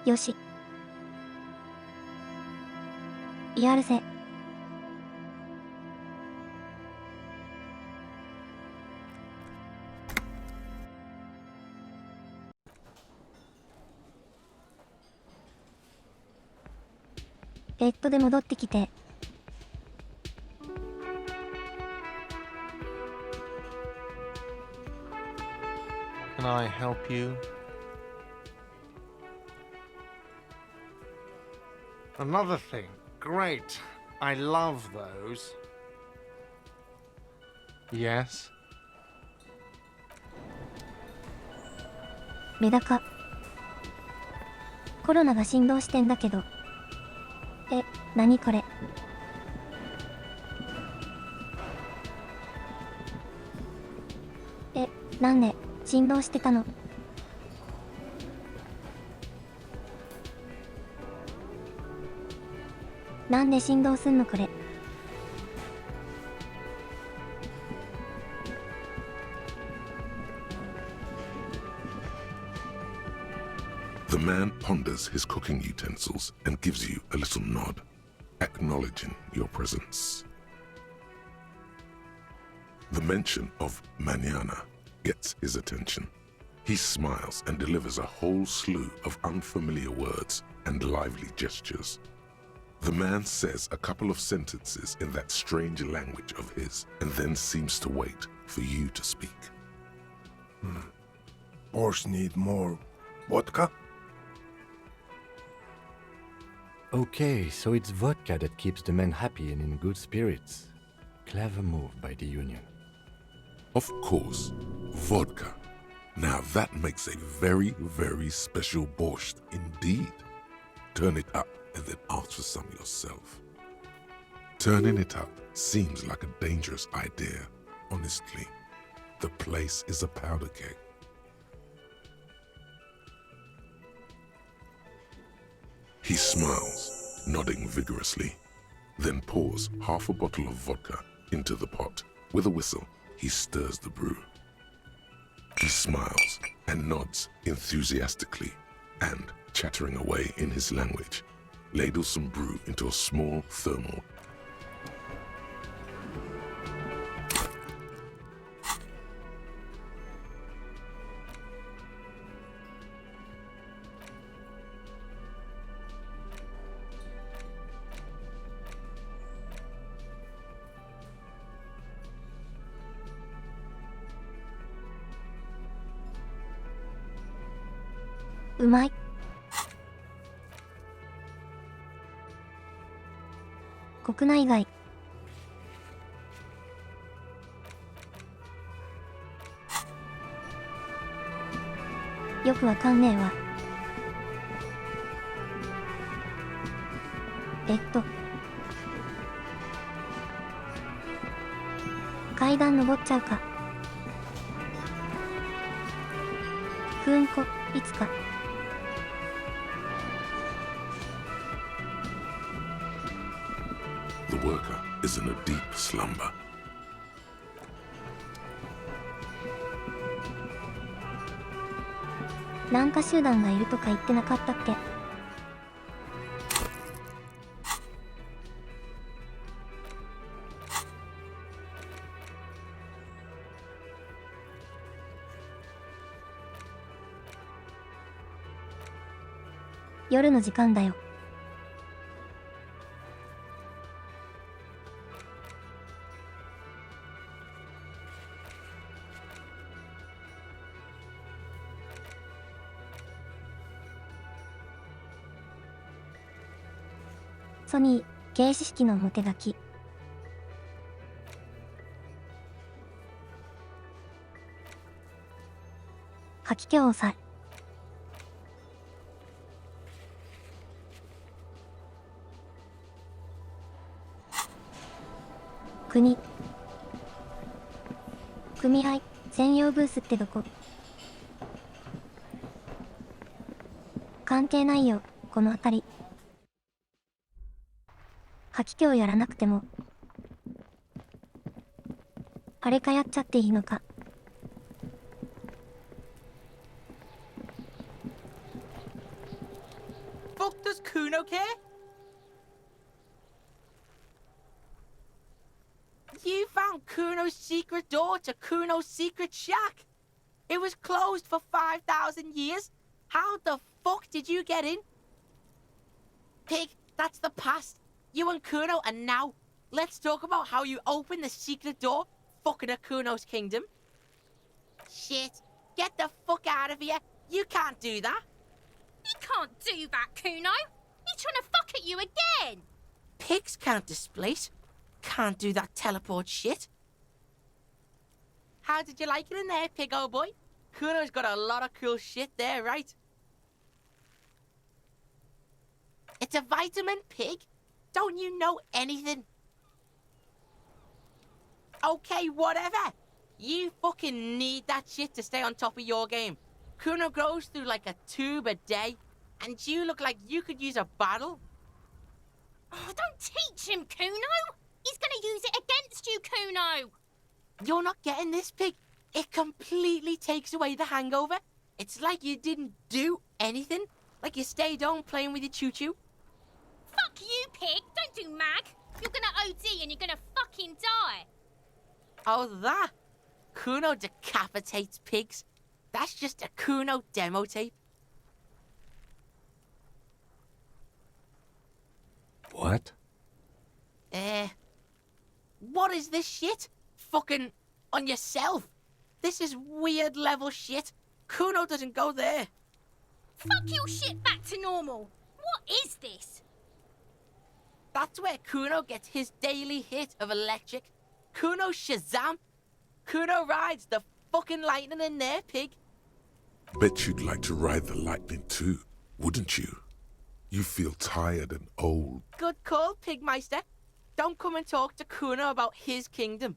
よし。やるぜ。ベッドで戻ってきて。Can I help you? Another thing. Great. I love those. Yes. メダカ。コロナが振動してんだけど。何これ。なんで振動してたの？なんで振動すんのこれ。The man ponders his cooking utensils and gives you a little nod, acknowledging your presence. The mention of mañana gets his attention. He smiles and delivers a whole slew of unfamiliar words and lively gestures. The man says a couple of sentences in that strange language of his and then seems to wait for you to speak. Boss need more vodka? Okay, so it's vodka that keeps the men happy and in good spirits. Clever move by the union. Of course, vodka. Now that makes a very, very special borscht indeed. Turn it up and then ask for some yourself. Turning it up seems like a dangerous idea, honestly. The place is a powder keg. He smiles, nodding vigorously, then pours half a bottle of vodka into the pot. With a whistle, he stirs the brew. He smiles and nods enthusiastically and, chattering away in his language, ladles some brew into a small thermal.「うまい」「国内外」「よくわかんねえわ」階段登っちゃうか。いつか。The worker is in a deep slumber. なんか集団がいるとか言ってなかったっけ？夜の時間だよ。ソニー、警視式の表書き。吐き気を抑え。組合専用ブースってどこ？関係ないよ、この辺り。吐き気をやらなくても。あれかやっちゃっていいのか。Does Kuno care? You found Kuno's secret door to Kuno's secret shack. It was closed for 5,000 years. How the fuck did you get in? Pig, that's the past. You and Kuno are now. Let's talk about how you opened the secret door, fucking at Kuno's kingdom. Shit. Get the fuck out of here. You can't do that. You can't do that, Kuno. He's trying to fuck at you again. Pigs can't displace. Can't do that teleport shit. How did you like it in there, pig old boy? Kuno's got a lot of cool shit there, right? It's a vitamin, pig. Don't you know anything? Okay, whatever. You fucking need that shit to stay on top of your game. Kuno goes through like a tube a day, and you look like you could use a bottle. Oh, don't teach him, Kuno. He's gonna use it against you, Kuno. You're not getting this, pig. It completely takes away the hangover. It's like you didn't do anything. Like you stayed home playing with your choo-choo. Fuck you, pig. Don't do mag. You're gonna OD and you're gonna fucking die. Oh, that? Kuno decapitates pigs. That's just a Kuno demo tape. What? What is this shit? Fucking on yourself. This is weird level shit. Kuno doesn't go there. Fuck your shit back to normal. What is this? That's where Kuno gets his daily hit of electric. Kuno Shazam. Kuno rides the fucking lightning in there, pig. Bet you'd like to ride the lightning too, wouldn't you? You feel tired and old. Good call, Pigmeister. Don't come and talk to Kuno about his kingdom.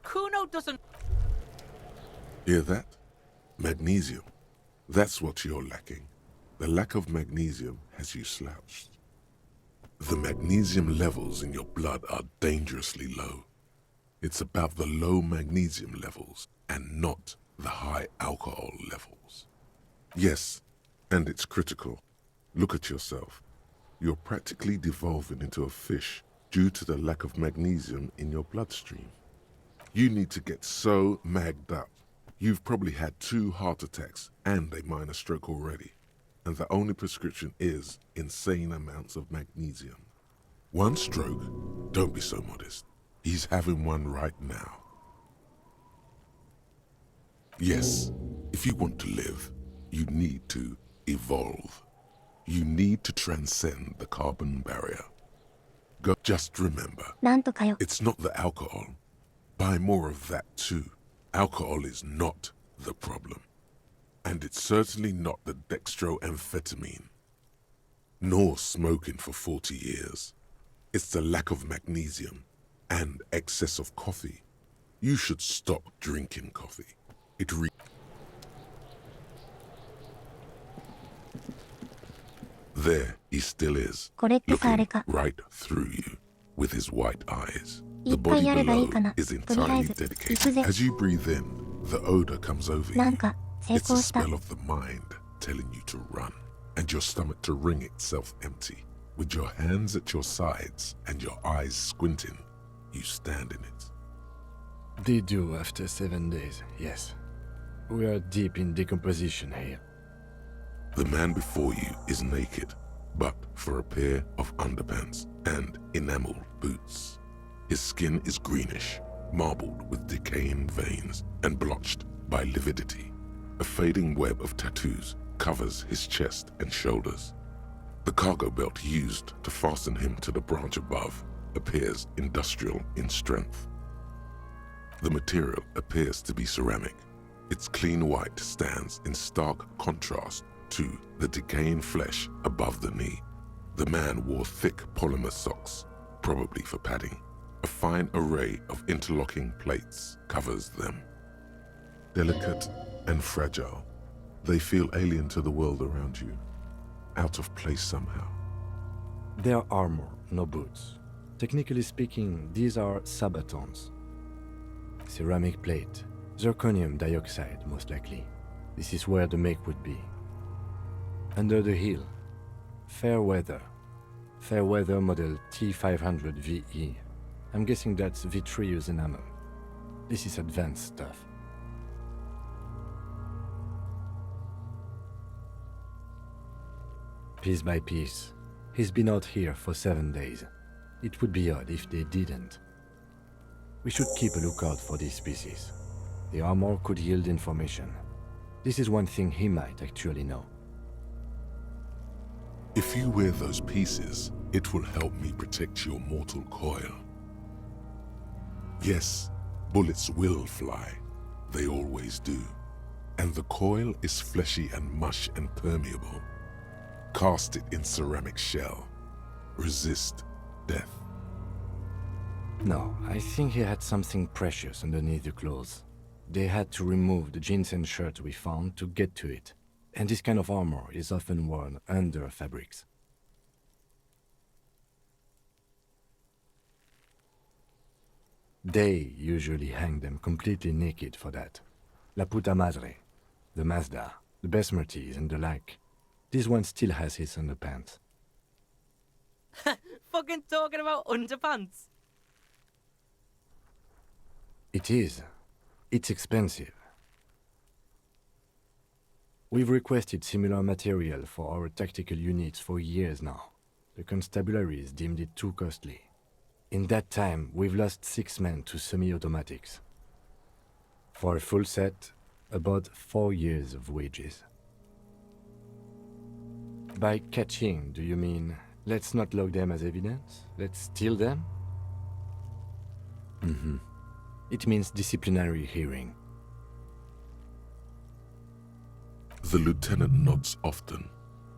Kuno doesn't... Hear that? Magnesium. That's what you're lacking. The lack of magnesium has you slouched. The magnesium levels in your blood are dangerously low. It's about the low magnesium levels and not the high alcohol levels. Yes, and it's critical. Look at yourself. You're practically devolving into a fish due to the lack of magnesium in your bloodstream. You need to get so magged up. You've probably had 2 heart attacks and a minor stroke already, and the only prescription is insane amounts of magnesium. 1 stroke? Don't be so modest. He's having one right now. Yes, if you want to live, you need to evolve. You need to transcend the carbon barrier. Just remember, なんとかよ。 it's not the alcohol. Buy more of that too. Alcohol is not the problem. And it's certainly not the dextroamphetamine. Nor smoking for 40 years. It's the lack of magnesium and excess of coffee. You should stop drinking coffee. There he still is, これってさあれ looking か。 right through you with his white eyes. い The っぱい body やればいい below かな。 is とりあえ entirely ず、行く dedicated. ぜ。 As you breathe in, the odor comes over なん you. か、成 It's 功 the した。 spell of the mind telling you to run, and your stomach to wring itself empty. With your hands at your sides and your eyes squinting, you stand in it. They do after 7 days, yes. We are deep in decomposition here. The man before you is naked, but for a pair of underpants and enamel boots. His skin is greenish, marbled with decaying veins and blotched by lividity. A fading web of tattoos covers his chest and shoulders. The cargo belt used to fasten him to the branch above appears industrial in strength. The material appears to be ceramic. Its clean white stands in stark contrast to the decaying flesh above the knee. The man wore thick polymer socks, probably for padding. A fine array of interlocking plates covers them. Delicate and fragile, they feel alien to the world around you, out of place somehow. They are armor, no boots. Technically speaking, these are sabatons. Ceramic plate, Zirconium dioxide, most likely. This is where the make would be. Under the hill. Fair weather. Fair weather model T500 VE. I'm guessing that's vitreous enamel. This is advanced stuff. Piece by piece. He's been out here for 7 days. It would be odd if they didn't. We should keep a lookout for these pieces. The armor could yield information. This is one thing he might actually know. If you wear those pieces, it will help me protect your mortal coil. Yes, bullets will fly. They always do. And the coil is fleshy and mush and permeable. Cast it in ceramic shell. Resist death. No, I think he had something precious underneath the clothes. They had to remove the jeans and shirts we found to get to it. And this kind of armor is often worn under fabrics. They usually hang them completely naked for that. La puta madre, the Mazda, the besmirties and the like. This one still has his underpants. Fucking talking about underpants. It is. It's expensive. We've requested similar material for our tactical units for years now. The constabularies deemed it too costly. In that time, we've lost 6 men to semi-automatics. For a full set, about 4 years of wages. By catching, do you mean, let's not log them as evidence? Let's steal them? Mm-hmm. It means disciplinary hearing. The lieutenant nods often.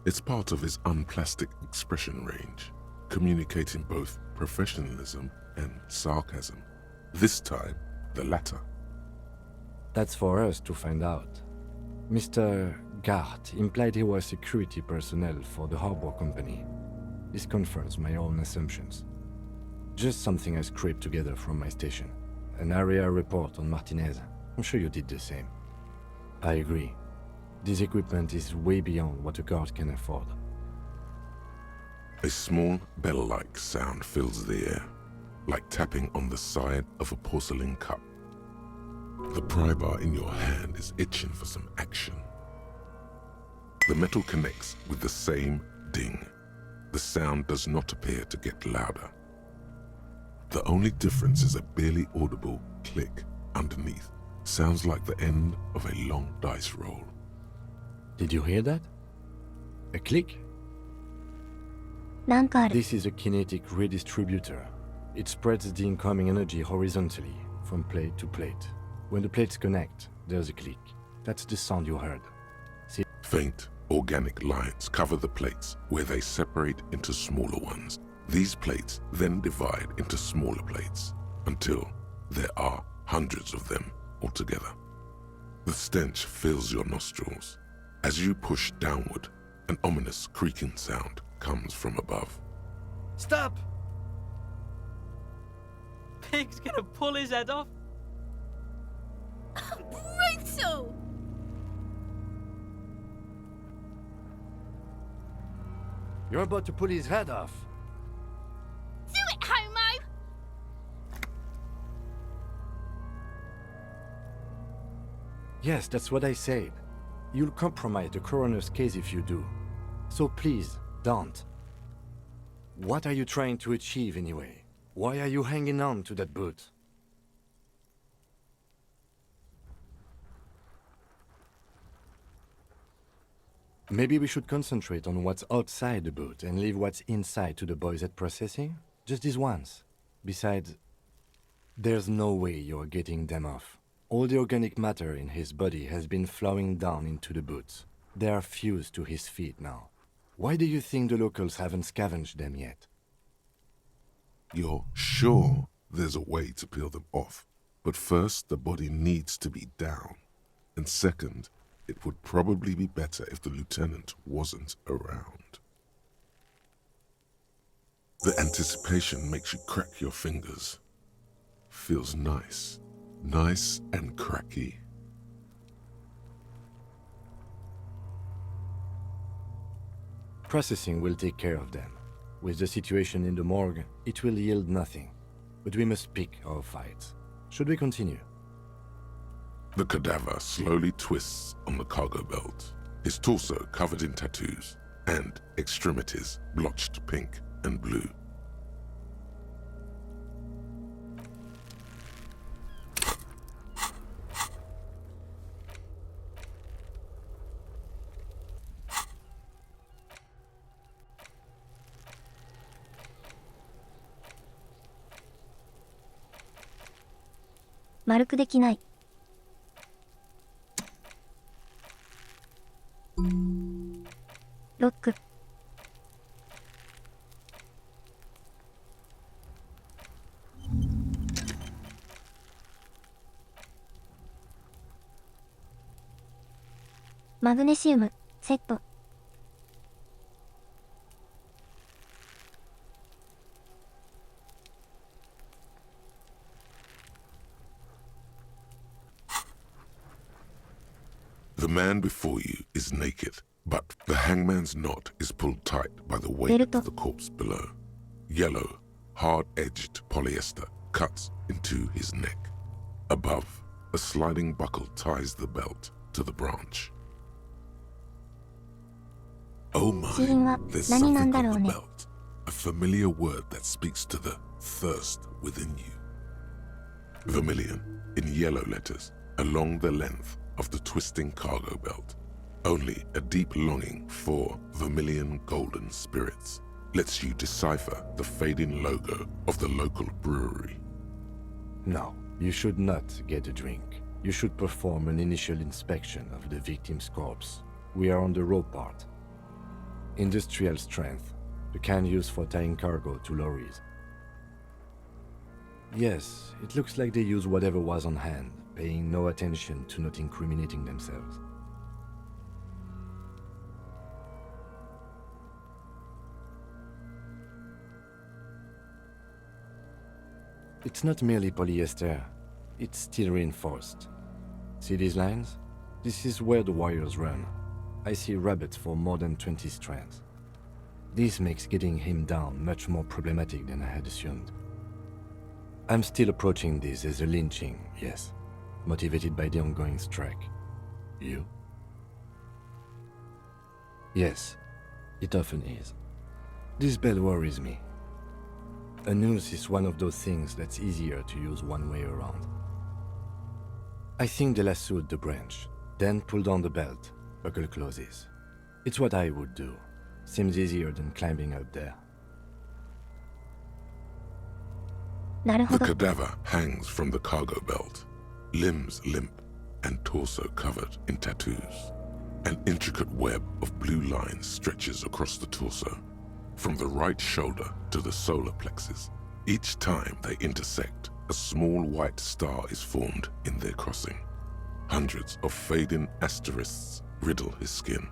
It's part of his unplastic expression range, communicating both professionalism and sarcasm. This time, the latter. That's for us to find out. Mr. Gart implied he was security personnel for the harbor company. This confirms my own assumptions. Just something I scraped together from my station. An area report on Martinez. I'm sure you did the same. I agree. This equipment is way beyond what a guard can afford. A small bell-like sound fills the air, like tapping on the side of a porcelain cup. The pry bar in your hand is itching for some action. The metal connects with the same ding. The sound does not appear to get louder. The only difference is a barely audible click underneath. Sounds like the end of a long dice roll. Did you hear that? A click? なんかある。 This is a kinetic redistributor. It spreads the incoming energy horizontally, from plate to plate. When the plates connect, there's a click. That's the sound you heard. See? Faint, organic lines cover the plates where they separate into smaller ones. These plates then divide into smaller plates until there are hundreds of them altogether. The stench fills your nostrils. As you push downward, an ominous creaking sound comes from above. Stop! Pig's gonna pull his head off. Brutal! You're about to pull his head off. Do it, homo! Yes, that's what I said. You'll compromise the coroner's case if you do. So please, don't. What are you trying to achieve anyway? Why are you hanging on to that boot? Maybe we should concentrate on what's outside the boot and leave what's inside to the boys at processing? Just this once. Besides, there's no way you're getting them off. All the organic matter in his body has been flowing down into the boots. They are fused to his feet now. Why do you think the locals haven't scavenged them yet? You're sure there's a way to peel them off, but first the body needs to be down, and second, it would probably be better if the lieutenant wasn't around. The anticipation makes you crack your fingers. Feels nice, Nice and cracky. Processing will take care of them. With the situation in the morgue, it will yield nothing. But we must pick our fights. Should we continue? The cadaver slowly twists on the cargo belt, his torso covered in tattoos, and extremities blotched pink and blue.丸くできない。ロック。マグネシウム、セット。The man before you is naked, but the hangman's knot is pulled tight by the weight of the corpse below. Yellow, hard-edged polyester cuts into his neck. Above, a sliding buckle ties the belt to the branch. Oh my, there's something on the belt. A familiar word that speaks to the thirst within you. Vermilion, in yellow letters, along the length of the twisting cargo belt. Only a deep longing for vermilion golden spirits lets you decipher the fading logo of the local brewery. No, you should not get a drink. You should perform an initial inspection of the victim's corpse. We are on the raw part. Industrial strength, the kind used for tying cargo to lorries. Yes, it looks like they used whatever was on hand, paying no attention to not incriminating themselves. It's not merely polyester, it's steel reinforced. See these lines? This is where the wires run. I see rabbits for more than 20 strands. This makes getting him down much more problematic than I had assumed. I'm still approaching this as a lynching, yes, motivated by the ongoing strike. You? Yes, it often is. This bell worries me. A noose is one of those things that's easier to use one way around. I think they lassoed the branch, then pulled on the belt, buckle closes. It's what I would do. Seems easier than climbing up there. The cadaver hangs from the cargo belt, limbs limp and torso covered in tattoos. An intricate web of blue lines stretches across the torso, from the right shoulder to the solar plexus. Each time they intersect, a small white star is formed in their crossing. Hundreds of fading asterisks riddle his skin.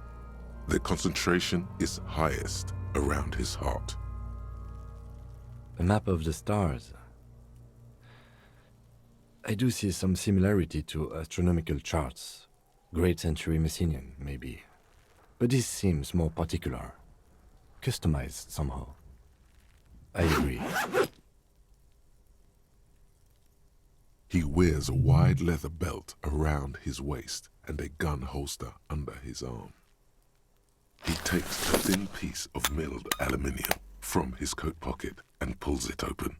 Their concentration is highest around his heart. A map of the stars. I do see some similarity to astronomical charts. Great century Messinian, maybe. But this seems more particular. Customized somehow. I agree. He wears a wide leather belt around his waist and a gun holster under his arm. He takes a thin piece of milled aluminium from his coat pocket and pulls it open.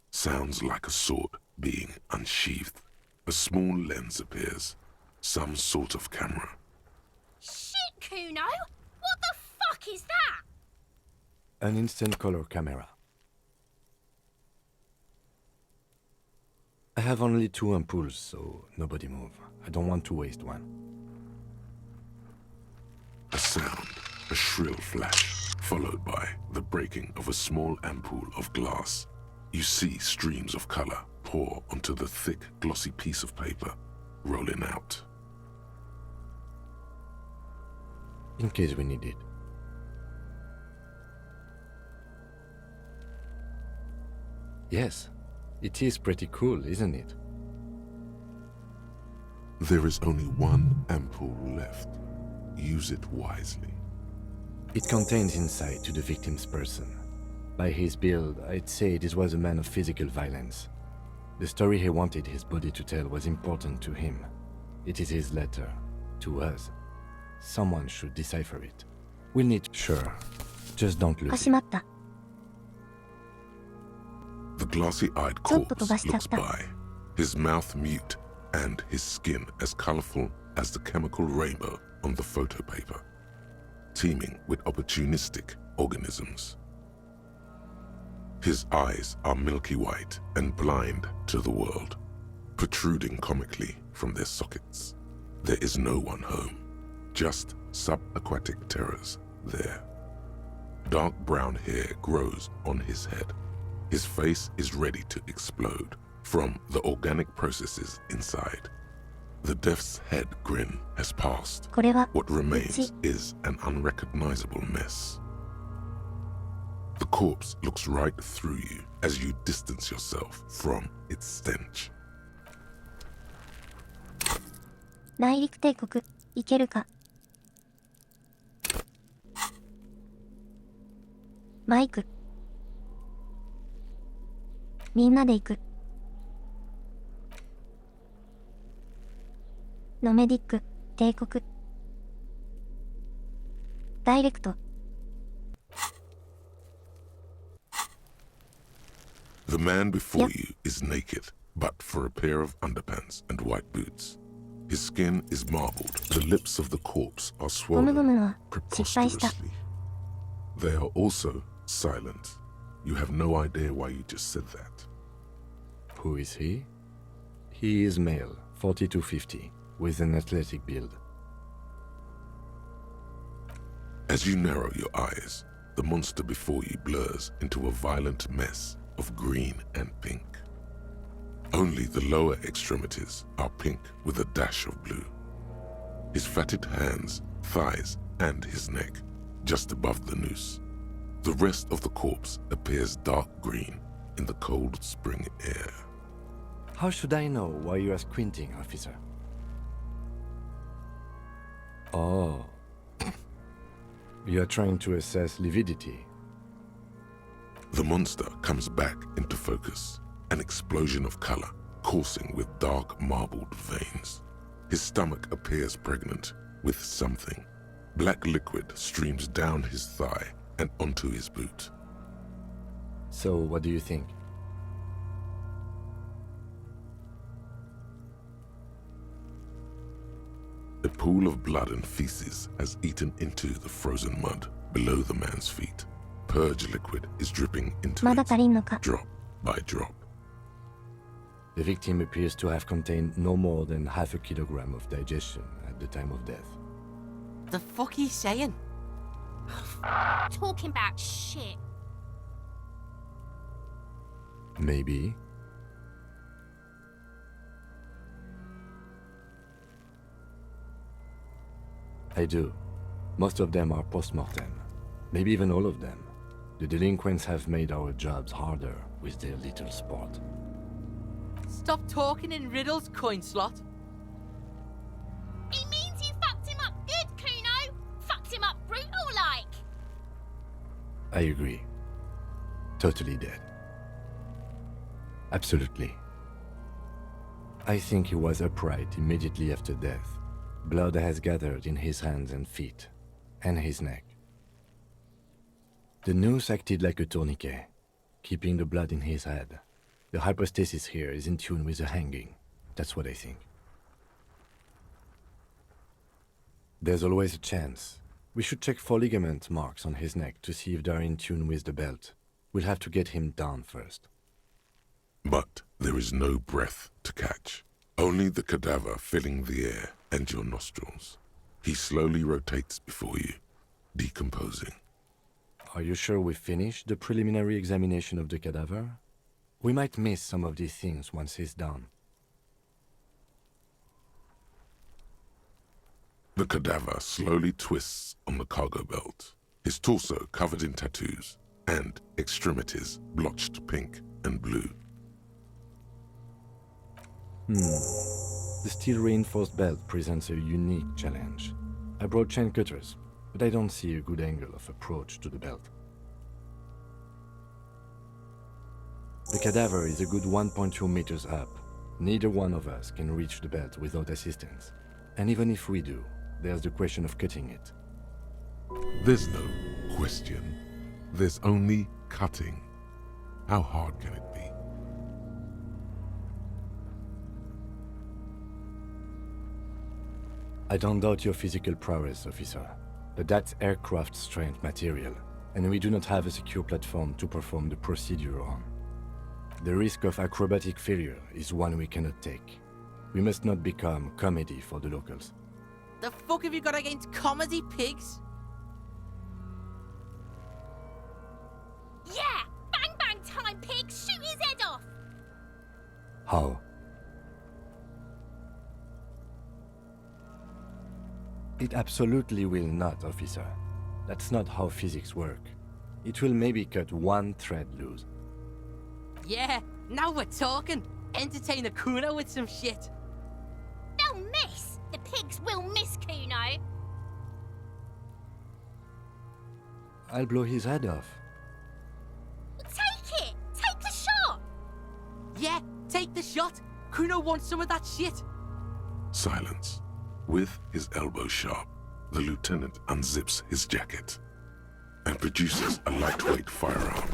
Sounds like a sword being unsheathed. A small lens appears. Some sort of camera. Shit, Kuno! What the fuck is that? An instant color camera. I have only 2 ampoules, so nobody move. I don't want to waste one. A sound, a shrill flash, followed by the breaking of a small ampoule of glass. You see streams of color pour onto the thick, glossy piece of paper, rolling out. In case we need it. Yes, it is pretty cool, isn't it? There is only one ampoule left. Use it wisely. It contains insight to the victim's person. By his build, I'd say this was a man of physical violence. The story he wanted his body to tell was important to him. It is his letter, to us. Someone should decipher it. We'll need... Sure. Just don't か lose し it. まった。 The glassy-eyed Chop corpse the looks bastard. by, his mouth mute and his skin as colorful as the chemical rainbow on the photo paper, teeming with opportunistic organisms. His eyes are milky white and blind to the world, protruding comically from their sockets. There is no one home, just subaquatic terrors there. Dark brown hair grows on his head. His face is ready to explode from the organic processes inside. The death's head grin has passed. これは What remains is an unrecognizable mess. The corpse looks right through you as you distance yourself from its stench. 内陸帝国行けるか。マイク。みんなで行く。ノメディック帝国。ダイレクト。 The man before Yep. you is naked, but for a pair of underpants and white boots. His skin is marbled. The lips of the corpse are ゴムゴ swollen ムのは失敗した。 preposterously. They are also silent. You have no idea why you just said that. Who is he? He is male, 40 to 50, with an athletic build. As you narrow your eyes, the monster before you blurs into a violent mess of green and pink. Only the lower extremities are pink with a dash of blue. His fatted hands, thighs, and his neck, just above the noose. The rest of the corpse appears dark green in the cold spring air. How should I know why you are squinting, officer? Oh. You are trying to assess lividity. The monster comes back into focus, an explosion of color coursing with dark marbled veins. His stomach appears pregnant with something. Black liquid streams down his thigh and onto his boot. So, what do you think? A pool of blood and feces has eaten into the frozen mud below the man's feet. Purge liquid is dripping into まだ it, 足りんのか。 drop by drop. The victim appears to have contained no more than half a kilogram of digestion at the time of death. The fuck he's saying? Talking about shit. Maybe. I do. Most of them are post-mortem. Maybe even all of them. The delinquents have made our jobs harder with their little sport. Stop talking in riddles, coin slot. He means you fucked him up good, Kuno. Fucked him up brutal like. I agree. Totally dead. Absolutely. I think he was upright immediately after death. Blood has gathered in his hands and feet, and his neck. The noose acted like a tourniquet, keeping the blood in his head. The hypostasis here is in tune with the hanging. That's what I think. There's always a chance. We should check for ligament marks on his neck to see if they're in tune with the belt. We'll have to get him down first. But there is no breath to catch. Only the cadaver filling the air and your nostrils. He slowly rotates before you, decomposing. Are you sure we finished the preliminary examination of the cadaver? We might miss some of these things once he's done. The cadaver slowly twists on the cargo belt, his torso covered in tattoos, and extremities blotched pink and blue. The steel-reinforced belt presents a unique challenge. I brought chain cutters, but I don't see a good angle of approach to the belt. The cadaver is a good 1.2 meters up. Neither one of us can reach the belt without assistance. And even if we do, there's the question of cutting it. There's no question. There's only cutting. How hard can it be? I don't doubt your physical prowess, officer, but that's aircraft strength material, and we do not have a secure platform to perform the procedure on. The risk of acrobatic failure is one we cannot take. We must not become comedy for the locals. The fuck have you got against comedy pigs? Yeah! Bang bang time, pig! Shoot his head off! How? It absolutely will not, officer. That's not how physics work. It will maybe cut one thread loose. Yeah, now we're talking. Entertain the Kuno with some shit. They'll miss! The pigs will miss Kuno! I'll blow his head off. Take it! Take the shot! Yeah, take the shot. Kuno wants some of that shit. Silence. With his elbow sharp, the lieutenant unzips his jacket and produces a lightweight firearm.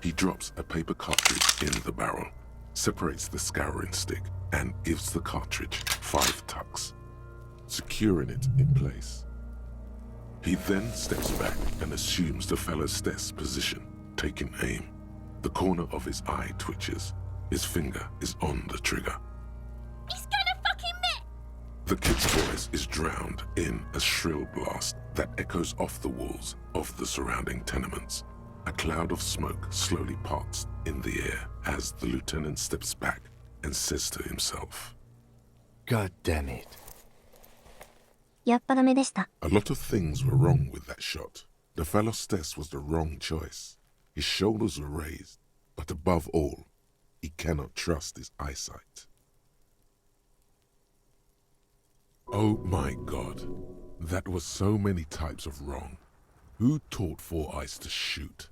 He drops a paper cartridge in the barrel, separates the scouring stick, and gives the cartridge 5 tucks, securing it in place. He then steps back and assumes the fellow's desk position, taking aim. The corner of his eye twitches. His finger is on the trigger. He's gonna fucking miss! The kid's voice is drowned in a shrill blast that echoes off the walls of the surrounding tenements. A cloud of smoke slowly parts in the air as the lieutenant steps back and says to himself, God damn it. やっぱダメでした。 A lot of things were wrong with that shot. The fellow's test was the wrong choice. His shoulders were raised, but above all, he cannot trust his eyesight. Oh my God, that was so many types of wrong. Who taught Four Eyes to shoot?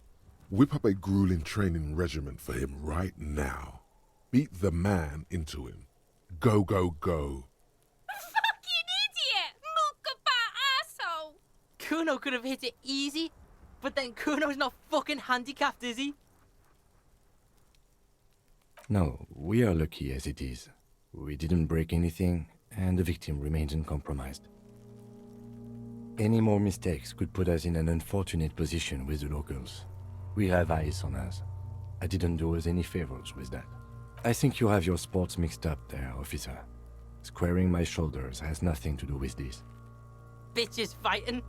Whip up a grueling training regimen for him right now. Beat the man into him. Go, go, go. Fucking idiot! Mukabat asshole! Kuno could have hit it easy, but then Kuno's not fucking handicapped, is he? No, we are lucky as it is. We didn't break anything, and the victim remains uncompromised. Any more mistakes could put us in an unfortunate position with the locals. We have eyes on us. I didn't do us any favors with that. I think you have your sports mixed up there, officer. Squaring my shoulders has nothing to do with this. Bitches fighting.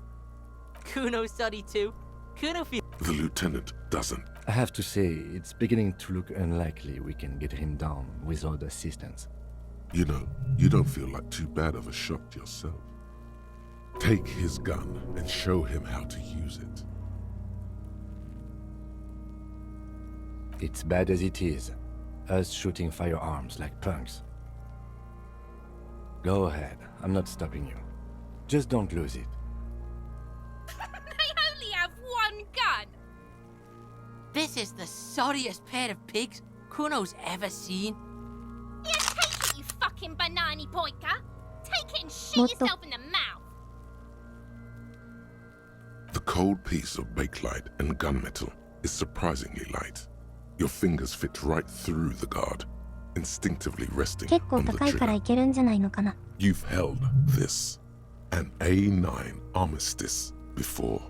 Kuno's sorry too. Kuno feels. The lieutenant doesn't. I have to say, it's beginning to look unlikely we can get him down without assistance. You know, you don't feel like too bad of a shot yourself. Take his gun and show him how to use it. It's bad as it is, us shooting firearms like punks. Go ahead, I'm not stopping you. Just don't lose it. They only have one gun! This is the sorriest pair of pigs Kuno's ever seen. Yeah, take it, you fucking banani boyka! Take it and shoot What the- yourself in the mouth! The cold piece of bakelite and gunmetal is surprisingly light. Your fingers fit right through the guard, instinctively resting 結構 on the 高いから trigger. いけるんじゃないのかな。 You've held this, an A9 armistice, before.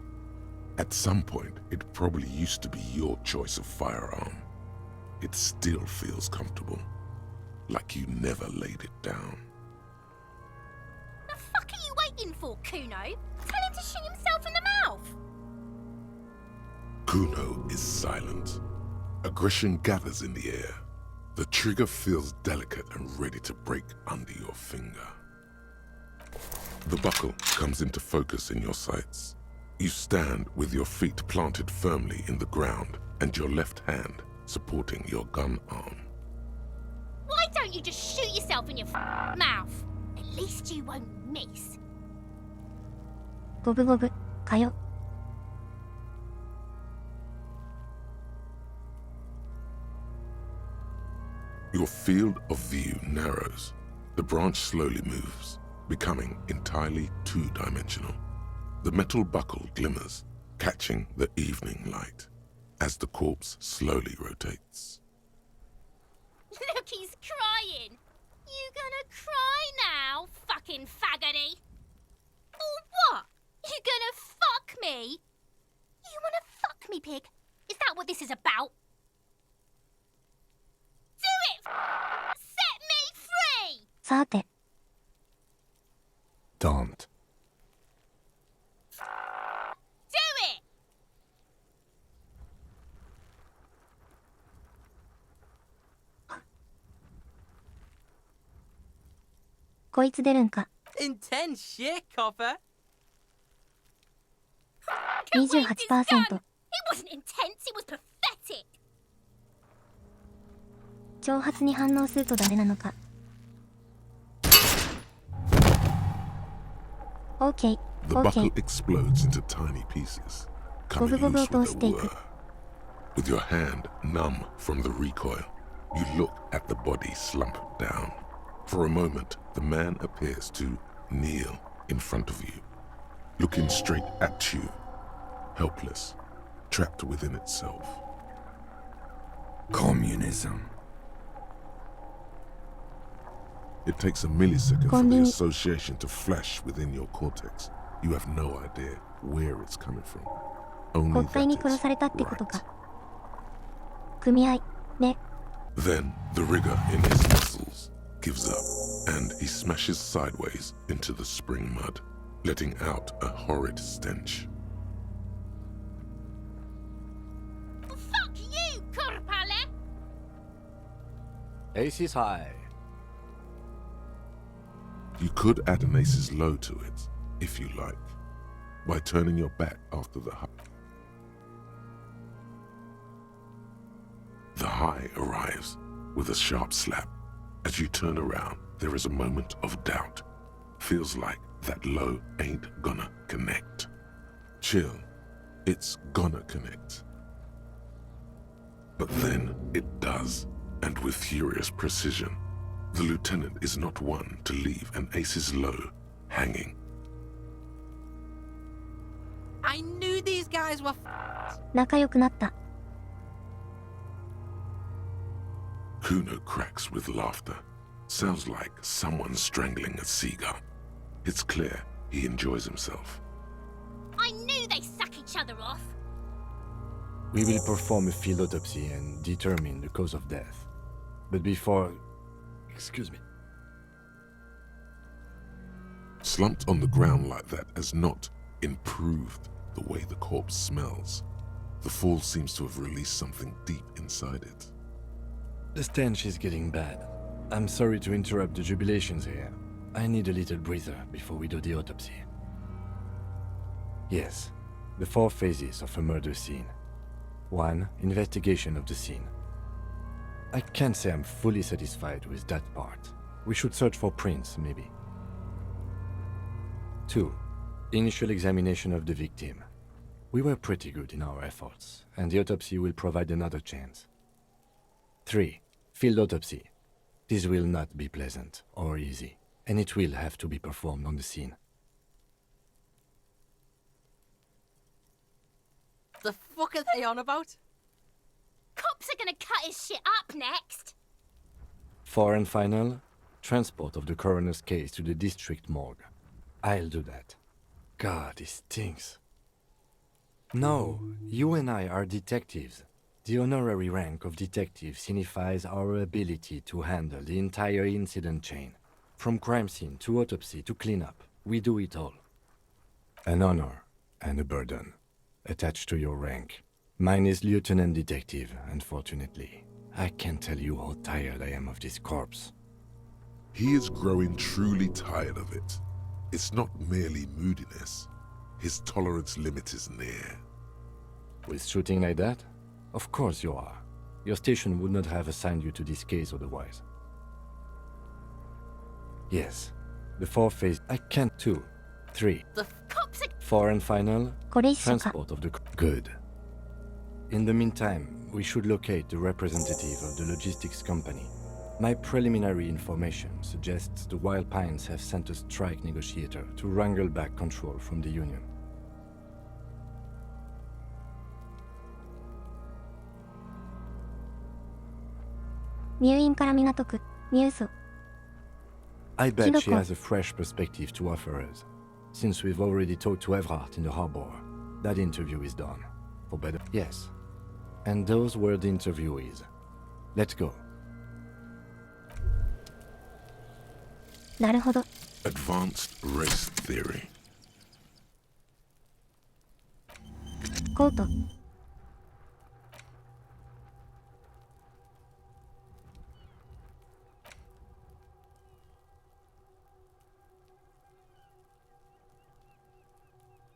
At some point, it probably used to be your choice of firearm. It still feels comfortable, like you never laid it down. The fuck are you waiting for, Kuno? Tell him to shoot himself in the mouth! Kuno is silent. Aggression gathers in the air. The trigger feels delicate and ready to break under your finger. The buckle comes into focus in your sights. You stand with your feet planted firmly in the ground and your left hand supporting your gun arm. Why Why don't you just shoot yourself in your mouth? At least you won't miss. ゴブゴブ、かよ。Your field of view narrows. The branch slowly moves, becoming entirely two-dimensional. The metal buckle glimmers, catching the evening light as the corpse slowly rotates. Look, he's crying. You gonna cry now, fucking faggoty? Or what? You gonna fuck me? You wanna fuck me, pig? Is that what this is about? Do it! Set me free! さて、 Don't. Do it! こいつ出るんか。 Intense shit, copper. Can wait, it's done. 28%。 It wasn't intense, it was pathetic. 挑発に反応すると誰なのか。OK、The buckle OK。explodes into tiny pieces, coming Gobu-gobu loose with a を通していく。 whir. With your hand numb from the recoil, you look at the body slump down. For a moment, the man appears to kneel in front of you, looking straight at you, helpless, trapped within itself. Communism. It takes a millisecond for the Communi- association to flash within your cortex. You have no idea where it's coming from. Only 国会に that 殺 it's されたってこと right. か。組合、ね。 Then the rigor in his muscles gives up, and he smashes sideways into the spring mud, letting out a horrid stench. Fuck you, Kurpale! Ace is high. You could add an ace's low to it, if you like, by turning your back after the high. The high arrives with a sharp slap. As you turn around, there is a moment of doubt. Feels like that low ain't gonna connect. Chill, it's gonna connect. But then it does, and with furious precision. The lieutenant is not one to leave an ace's low hanging. I knew these guys were 仲良くなった。 Kuno cracks with laughter. Sounds like someone strangling a seagull. It's clear he enjoys himself. I knew they suck each other off. We will perform a field autopsy and determine the cause of death. But before... Excuse me. Slumped on the ground like that has not improved the way the corpse smells. The fall seems to have released something deep inside it. The stench is getting bad. I'm sorry to interrupt the jubilations here. I need a little breather before we do the autopsy. Yes, the 4 phases of a murder scene. 1. Investigation of the scene. I can't say I'm fully satisfied with that part. We should search for prints, maybe. 2. Initial examination of the victim. We were pretty good in our efforts, and the autopsy will provide another chance. 3. Field autopsy. This will not be pleasant or easy, and it will have to be performed on the scene. The fuck are they on about? Cops are gonna cut his shit up next. 4 and final, transport of the coroner's case to the district morgue. I'll do that. God, it stinks. No, you and I are detectives. The honorary rank of detective signifies our ability to handle the entire incident chain. From crime scene to autopsy to cleanup, we do it all. An honor and a burden attached to your rank. Mine is Lieutenant Detective, unfortunately. I can't tell you how tired I am of this corpse. He is growing truly tired of it. It's not merely moodiness. His tolerance limit is near. With shooting like that? Of course you are. Your station would not have assigned you to this case otherwise. Yes. The fourth phase. I can't. 2, 3, The cops are 4, and final. これ一緒か。 Transport of the. Good. In the meantime, we should locate the representative of the logistics company. My preliminary information suggests the Wild Pines have sent a strike negotiator to wrangle back control from the union. 入院から港区、ニュース。 I bet she Kinoko. has a fresh perspective to offer us. Since we've already talked to Everhart in the harbor, that interview is done. For better. Yes. And those were the interviewees. Let's go. なるほど。 Advanced race theory. コート。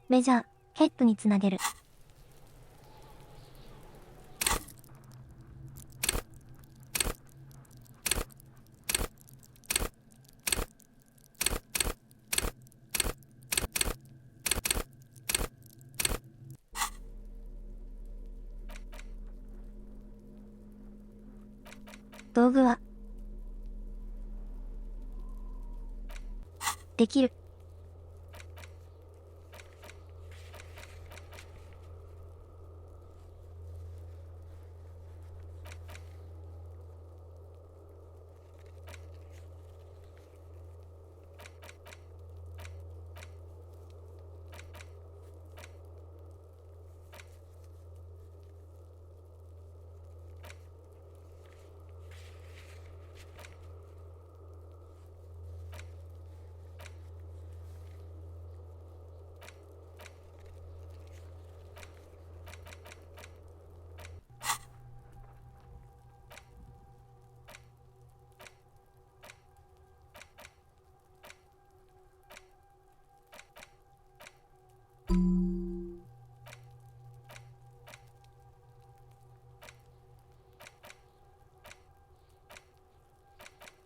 メジャー、ヘッドにつなげる。道具はできる。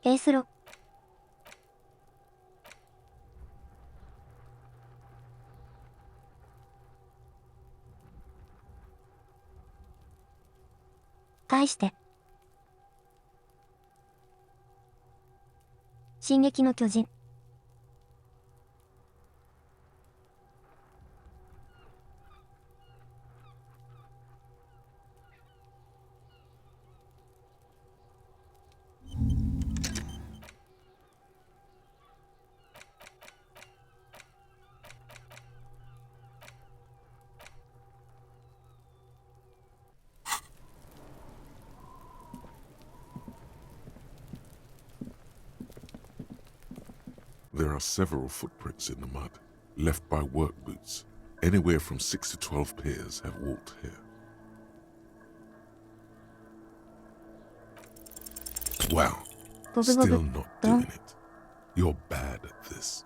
エースロ。対して。進撃の巨人。There are several footprints in the mud, left by work boots. Anywhere from 6 to 12 pairs have walked here. Wow, ボブボ still ブ。 not ド doing ン。 it. You're bad at this.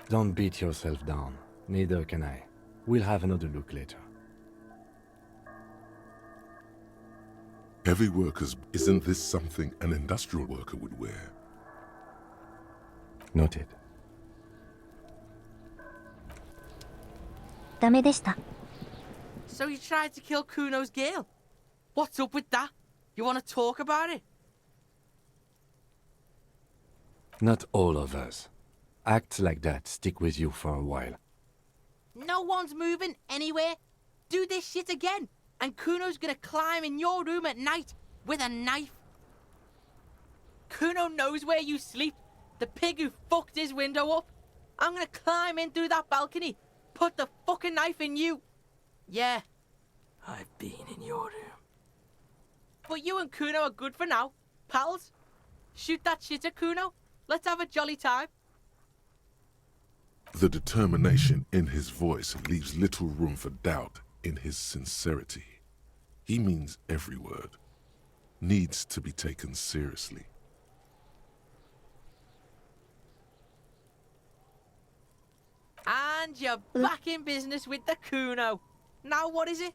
Don't beat yourself down. Neither can I. We'll have another look later. Heavy workers, isn't this something an industrial worker would wear? Noted. ダメでした。 So you tried to kill Kuno's girl? What's up with that? You want to talk about it? Not all of us. Acts like that stick with you for a while. No one's moving anywhere. Do this shit again, and Kuno's gonna climb in your room at night with a knife. Kuno knows where you sleep. The pig who fucked his window up. I'm gonna climb in through that balcony, put the fucking knife in you. Yeah, I've been in your room. But you and Kuno are good for now, pals. Shoot that shit at Kuno. Let's have a jolly time. The determination in his voice leaves little room for doubt in his sincerity. He means every word. Needs to be taken seriously. And you're back in business with the Kuno. Now what is it?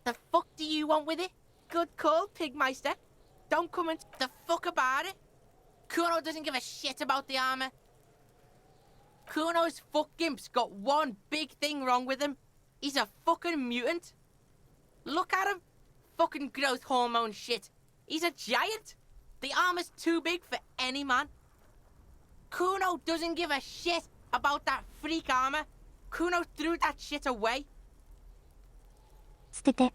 The fuck do you want with it? Good call, Pigmeister. Don't come and the fuck about it. Kuno doesn't give a shit about the armor. Kuno's fuck gimp's got one big thing wrong with him. He's a fucking mutant. Look at him. Fucking growth hormone shit. He's a giant. The armor's too big for any man. Kuno doesn't give a shit about that freak armor. Kuno threw that shit away. 捨てて。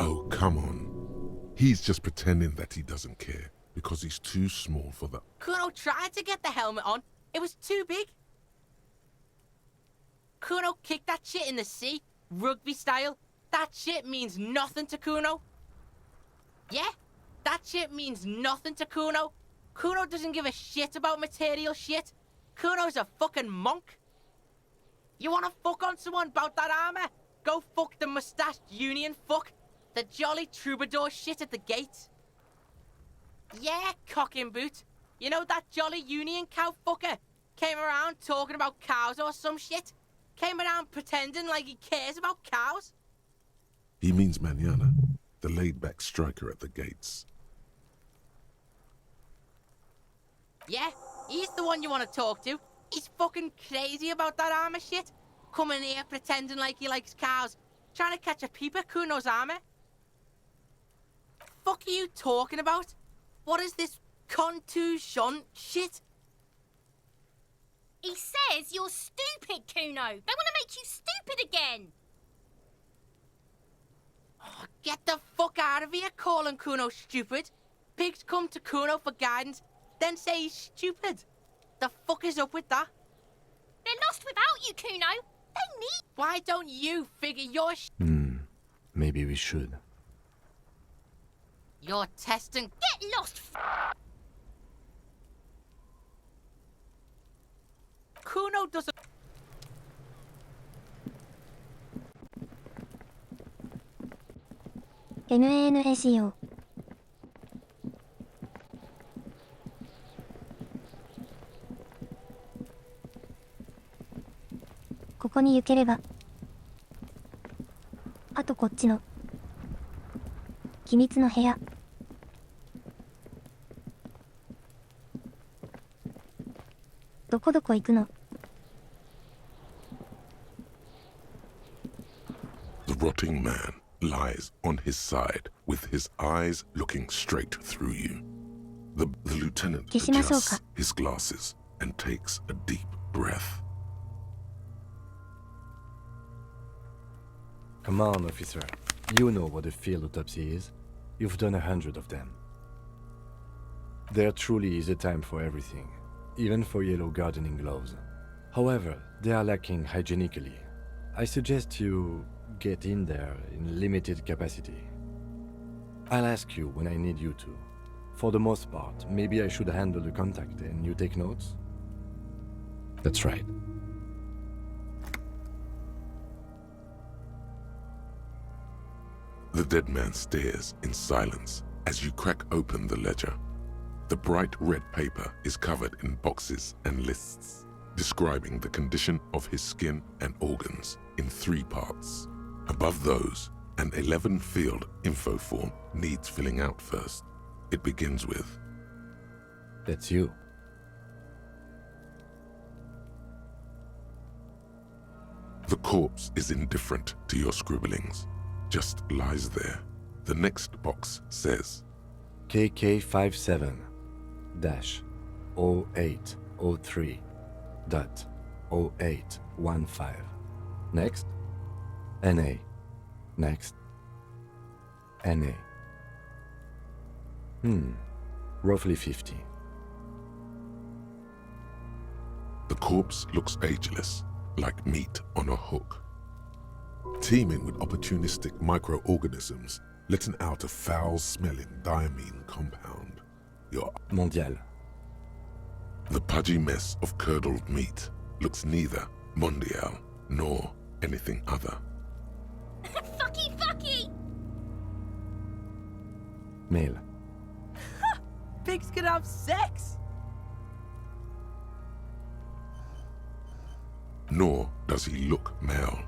Oh, come on. He's just pretending that he doesn't care because he's too small for the. Kuno tried to get the helmet on. It was too big. Kuno kicked that shit in the sea, rugby style. That shit means nothing to Kuno. Yeah, that shit means nothing to Kuno. Kuno doesn't give a shit about material shit. Kuno's a fucking monk. You wanna fuck on someone about that armor? Go fuck the mustached union fuck. The jolly troubadour shit at the gate. Yeah, cock in boot. You know that jolly union cow fucker? Came around talking about cows or some shit? Came around pretending like he cares about cows? He means Manana, the laid-back striker at the gates. Yeah, he's the one you want to talk to. He's fucking crazy about that armor shit. Coming here pretending like he likes cows. Trying to catch a peep at Kuno's armor. Fuck are you talking about? What is this contusion shit? He says you're stupid, Kuno. They want to make you stupid again. Oh, get the fuck out of here calling Kuno stupid. Pigs come to Kuno for guidance, then say he's stupid. The fuck is up with that? They're lost without you, Kuno. They need... Why don't you figure your Maybe we should. You're testing... Get lost, Kuno doesn't... MANA 仕様。ここに行ければ。あとこっちの。機密の部屋。どこどこ行くの？ The rotting man lies on his side with his eyes looking straight through you. The lieutenant 消しましょうか。 adjusts his glasses and takes a deep breath. Come on, officer. You know what a field autopsy is. You've done 100 of them. There truly is a time for everything, even for yellow gardening gloves. However, they are lacking hygienically. I suggest you get in there in limited capacity. I'll ask you when I need you to. For the most part, maybe I should handle the contact and you take notes? That's right. The dead man stares in silence as you crack open the ledger. The bright red paper is covered in boxes and lists, describing the condition of his skin and organs in 3 parts. Above those, an 11-field info form needs filling out first. It begins with, That's you. the corpse is indifferent to your scribblings, just lies there. The next box says, KK57-0803.0815. Next, NA. Next, NA. Roughly 50. The corpse looks ageless, like meat on a hook, teeming with opportunistic microorganisms, letting out a foul-smelling diamine compound. Mondial. The pudgy mess of curdled meat looks neither mondial nor anything other. Fucky! Male. Pigs can have sex! Nor does he look male,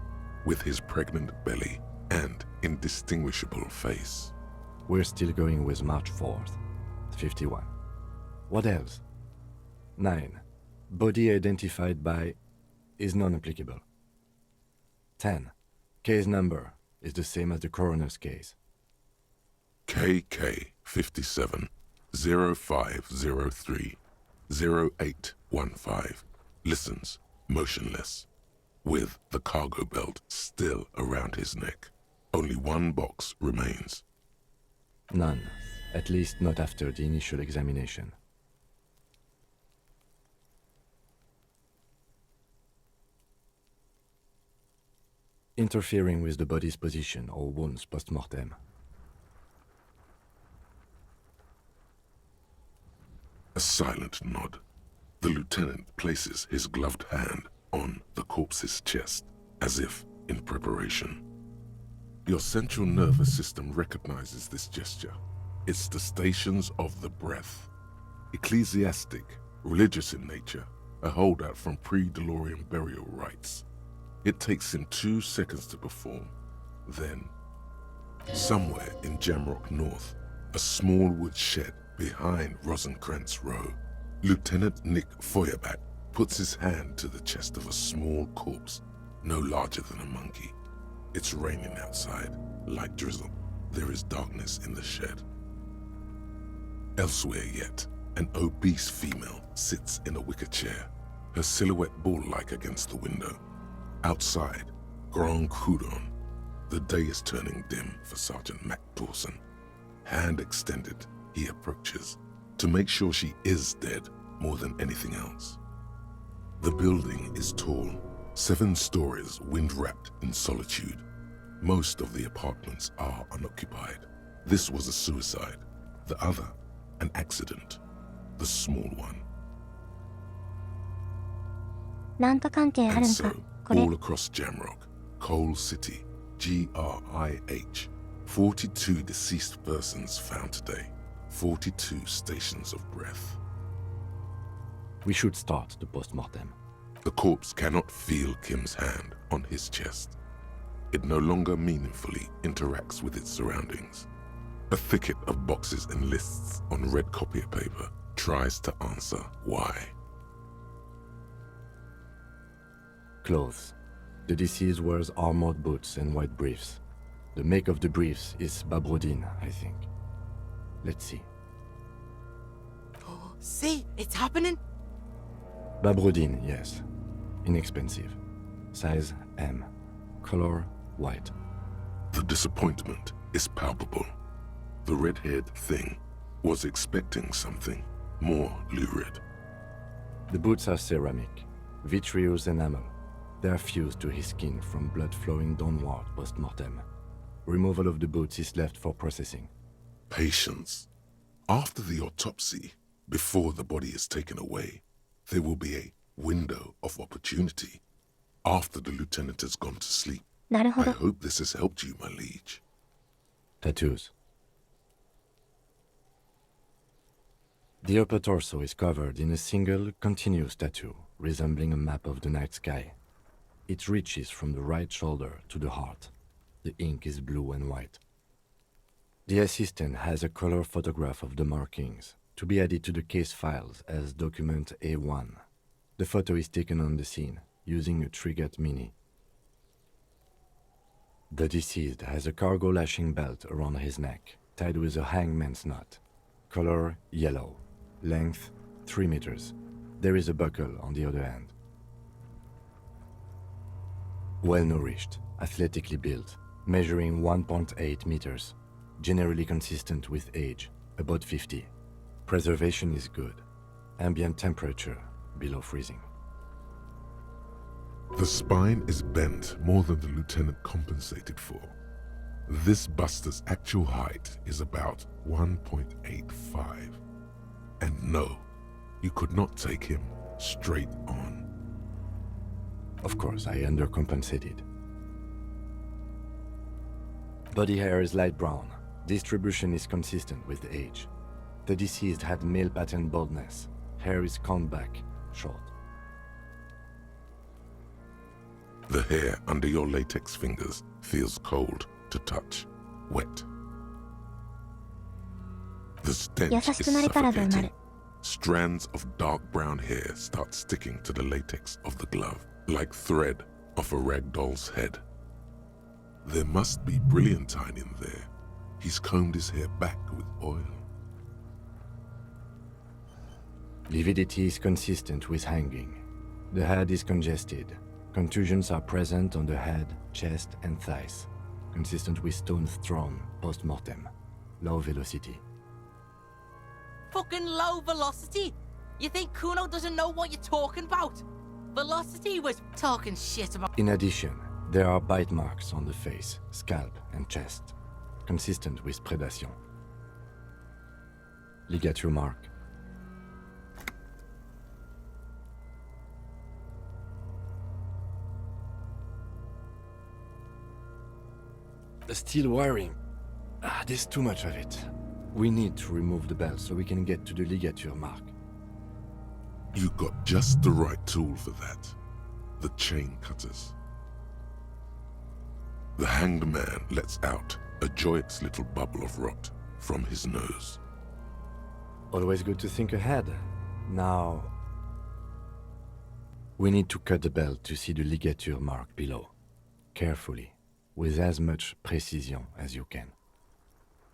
with his pregnant belly and indistinguishable face. We're still going with March 4th. 51. What else? 9. Body identified by is non-applicable. 10. Case number is the same as the coroner's case. KK 57 0503 0815 listens motionless, with the cargo belt still around his neck. Only one box remains. None, at least not after the initial examination. Interfering with the body's position or wounds post-mortem. A silent nod. The lieutenant places his gloved hand on the corpse's chest, as if in preparation. Your central nervous system recognizes this gesture. It's the stations of the breath. Ecclesiastic, religious in nature, a holdout from pre-Delorian burial rites. It takes him 2 seconds to perform. Then, somewhere in Jamrock North, a small wood shed behind Rosencrantz Row, Lieutenant Nick Feuerbach puts his hand to the chest of a small corpse, no larger than a monkey. It's raining outside, light drizzle. There is darkness in the shed. Elsewhere yet, an obese female sits in a wicker chair, her silhouette ball-like against the window. Outside, Grand Coudon. The day is turning dim for Sergeant Mac Dawson. Hand extended, he approaches, to make sure she is dead more than anything else. The building is tall, 7 stories wind-wrapped in solitude. Most of the apartments are unoccupied. This was a suicide. The other, an accident. The small one. なんか関係ある And ん so, かこれ all across Jamrock, Coal City, GRIH, 42 deceased persons found today. 42 stations of breath. We should start the post-mortem. The corpse cannot feel Kim's hand on his chest. It no longer meaningfully interacts with its surroundings. A thicket of boxes and lists on red copier paper tries to answer why. Clothes. The deceased wears armored boots and white briefs. The make of the briefs is Babrodin, I think. Let's see. See, it's happening. Babrodin, yes. Inexpensive. Size M. Color white. The disappointment is palpable. The red-haired thing was expecting something more lurid. The boots are ceramic, vitreous enamel. They are fused to his skin from blood flowing downward post-mortem. Removal of the boots is left for processing. Patience. After the autopsy, before the body is taken away, there will be a window of opportunity. After the lieutenant has gone to sleep. なるほ I ど hope this has helped you, my liege. Tattoos. The upper torso is covered in a single, continuous tattoo, resembling a map of the night sky. It reaches from the right shoulder to the heart. The ink is blue and white. The assistant has a color photograph of the markings, to be added to the case files as document A1. The photo is taken on the scene, using a Trigat Mini. The deceased has a cargo lashing belt around his neck, tied with a hangman's knot. Color yellow. Length 3 meters. There is a buckle on the other end. Well-nourished, athletically built, measuring 1.8 meters. Generally consistent with age, about 50. Preservation is good. Ambient temperature below freezing. The spine is bent more than the lieutenant compensated for. This buster's actual height is about 1.85. And no, you could not take him straight on. Of course, I undercompensated. Body hair is light brown. Distribution is consistent with age. The deceased had male pattern baldness. Hair is combed back, short. The hair under your latex fingers feels cold, to touch, wet. The stench 優 is しくなれたらどうなる suffocating. Strands of dark brown hair start sticking to the latex of the glove, like thread off a rag doll's head. There must be brilliantine in there. He's combed his hair back with oil. Lividity is consistent with hanging. The head is congested. Contusions are present on the head, chest, and thighs, consistent with stones thrown post-mortem. Low velocity. Fucking low velocity? You think Kuno doesn't know what you're talking about? Velocity was talking shit about. In addition, there are bite marks on the face, scalp, and chest, consistent with predation. Ligature mark. The steel wiring. There's too much of it. We need to remove the belt so we can get to the ligature mark. You got just the right tool for that. The chain cutters. The hanged man lets out a joyous little bubble of rot from his nose. Always good to think ahead. Now, we need to cut the belt to see the ligature mark below. Carefully, with as much precision as you can.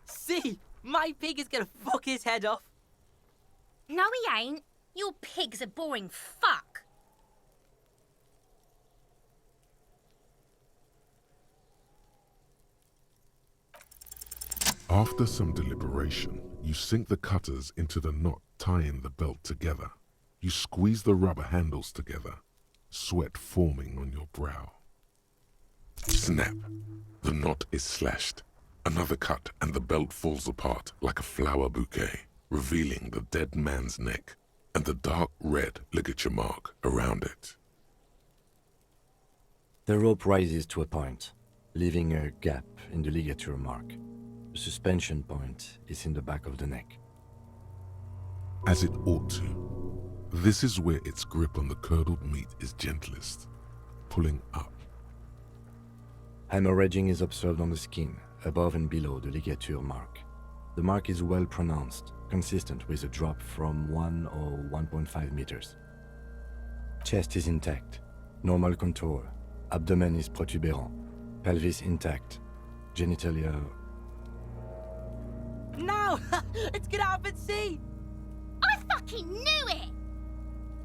See, my pig is gonna fuck his head off. No, he ain't. Your pig's a boring fuck. After some deliberation, you sink the cutters into the knot tying the belt together. You squeeze the rubber handles together, sweat forming on your brow. Snap! The knot is slashed. Another cut and the belt falls apart like a flower bouquet, revealing the dead man's neck and the dark red ligature mark around it. The rope rises to a point, leaving a gap in the ligature mark. The suspension point is in the back of the neck. As it ought to. This is where its grip on the curdled meat is gentlest, pulling up. Hemorrhaging is observed on the skin, above and below the ligature mark. The mark is well pronounced, consistent with a drop from 1 or 1.5 meters. Chest is intact, normal contour, abdomen is protuberant, pelvis intact, genitalia... Now, let's get out and see. I fucking knew it!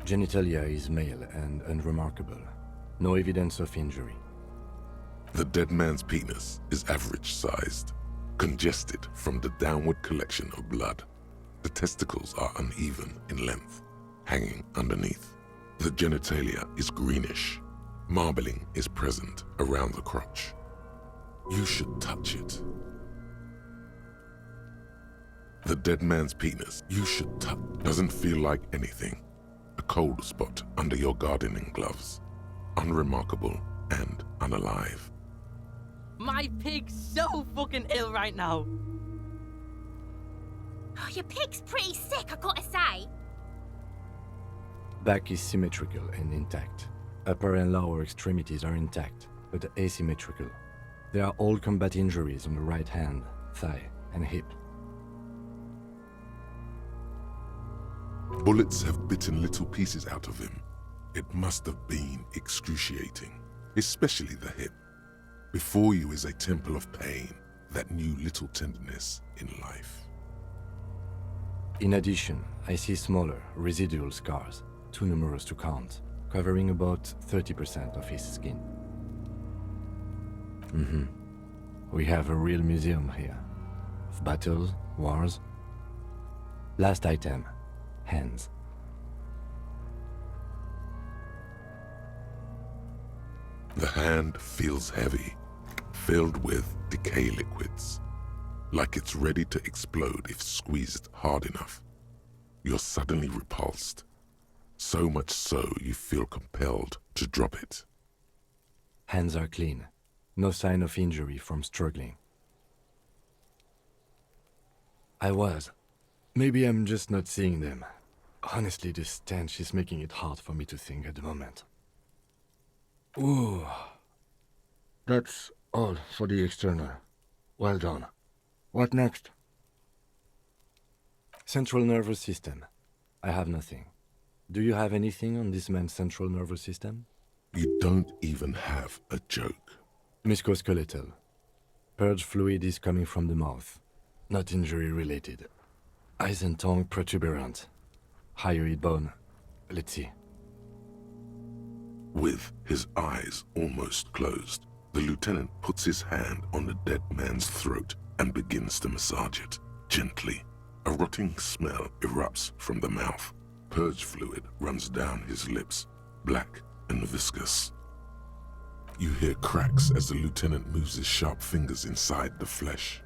Genitalia is male and unremarkable. No evidence of injury. The dead man's penis is average-sized, congested from the downward collection of blood. The testicles are uneven in length, hanging underneath. The genitalia is greenish. Marbling is present around the crotch. You should touch it. The dead man's penis, you should touch, doesn't feel like anything. A cold spot under your gardening gloves. Unremarkable and unalive. My pig's so fucking ill right now. Oh, your pig's pretty sick, I gotta say. Back is symmetrical and intact. Upper and lower extremities are intact, but asymmetrical. There are all combat injuries on the right hand, thigh, and hip. Bullets have bitten little pieces out of him. It must have been excruciating, especially the hip. Before you is a temple of pain that knew little tenderness in life. In addition, I see smaller, residual scars, too numerous to count, covering about 30% of his skin. We have a real museum here. Of battles, wars. Last item, hands. The hand feels heavy, filled with decay liquids, like it's ready to explode if squeezed hard enough. You're suddenly repulsed, so much so you feel compelled to drop it. Hands are clean. No sign of injury from struggling. Maybe I'm just not seeing them. Honestly, the stench is making it hard for me to think at the moment. Ooh. That's All for the external. Well done. What next? Central nervous system. I have nothing. Do you have anything on this man's central nervous system? You don't even have a joke. Musculoskeletal. Purge fluid is coming from the mouth. Not injury related. Eyes and tongue protuberant. Hyoid bone. Let's see. With his eyes almost closed, the lieutenant puts his hand on the dead man's throat and begins to massage it, gently. A rotting smell erupts from the mouth. Purge fluid runs down his lips, black and viscous. You hear cracks as the lieutenant moves his sharp fingers inside the flesh,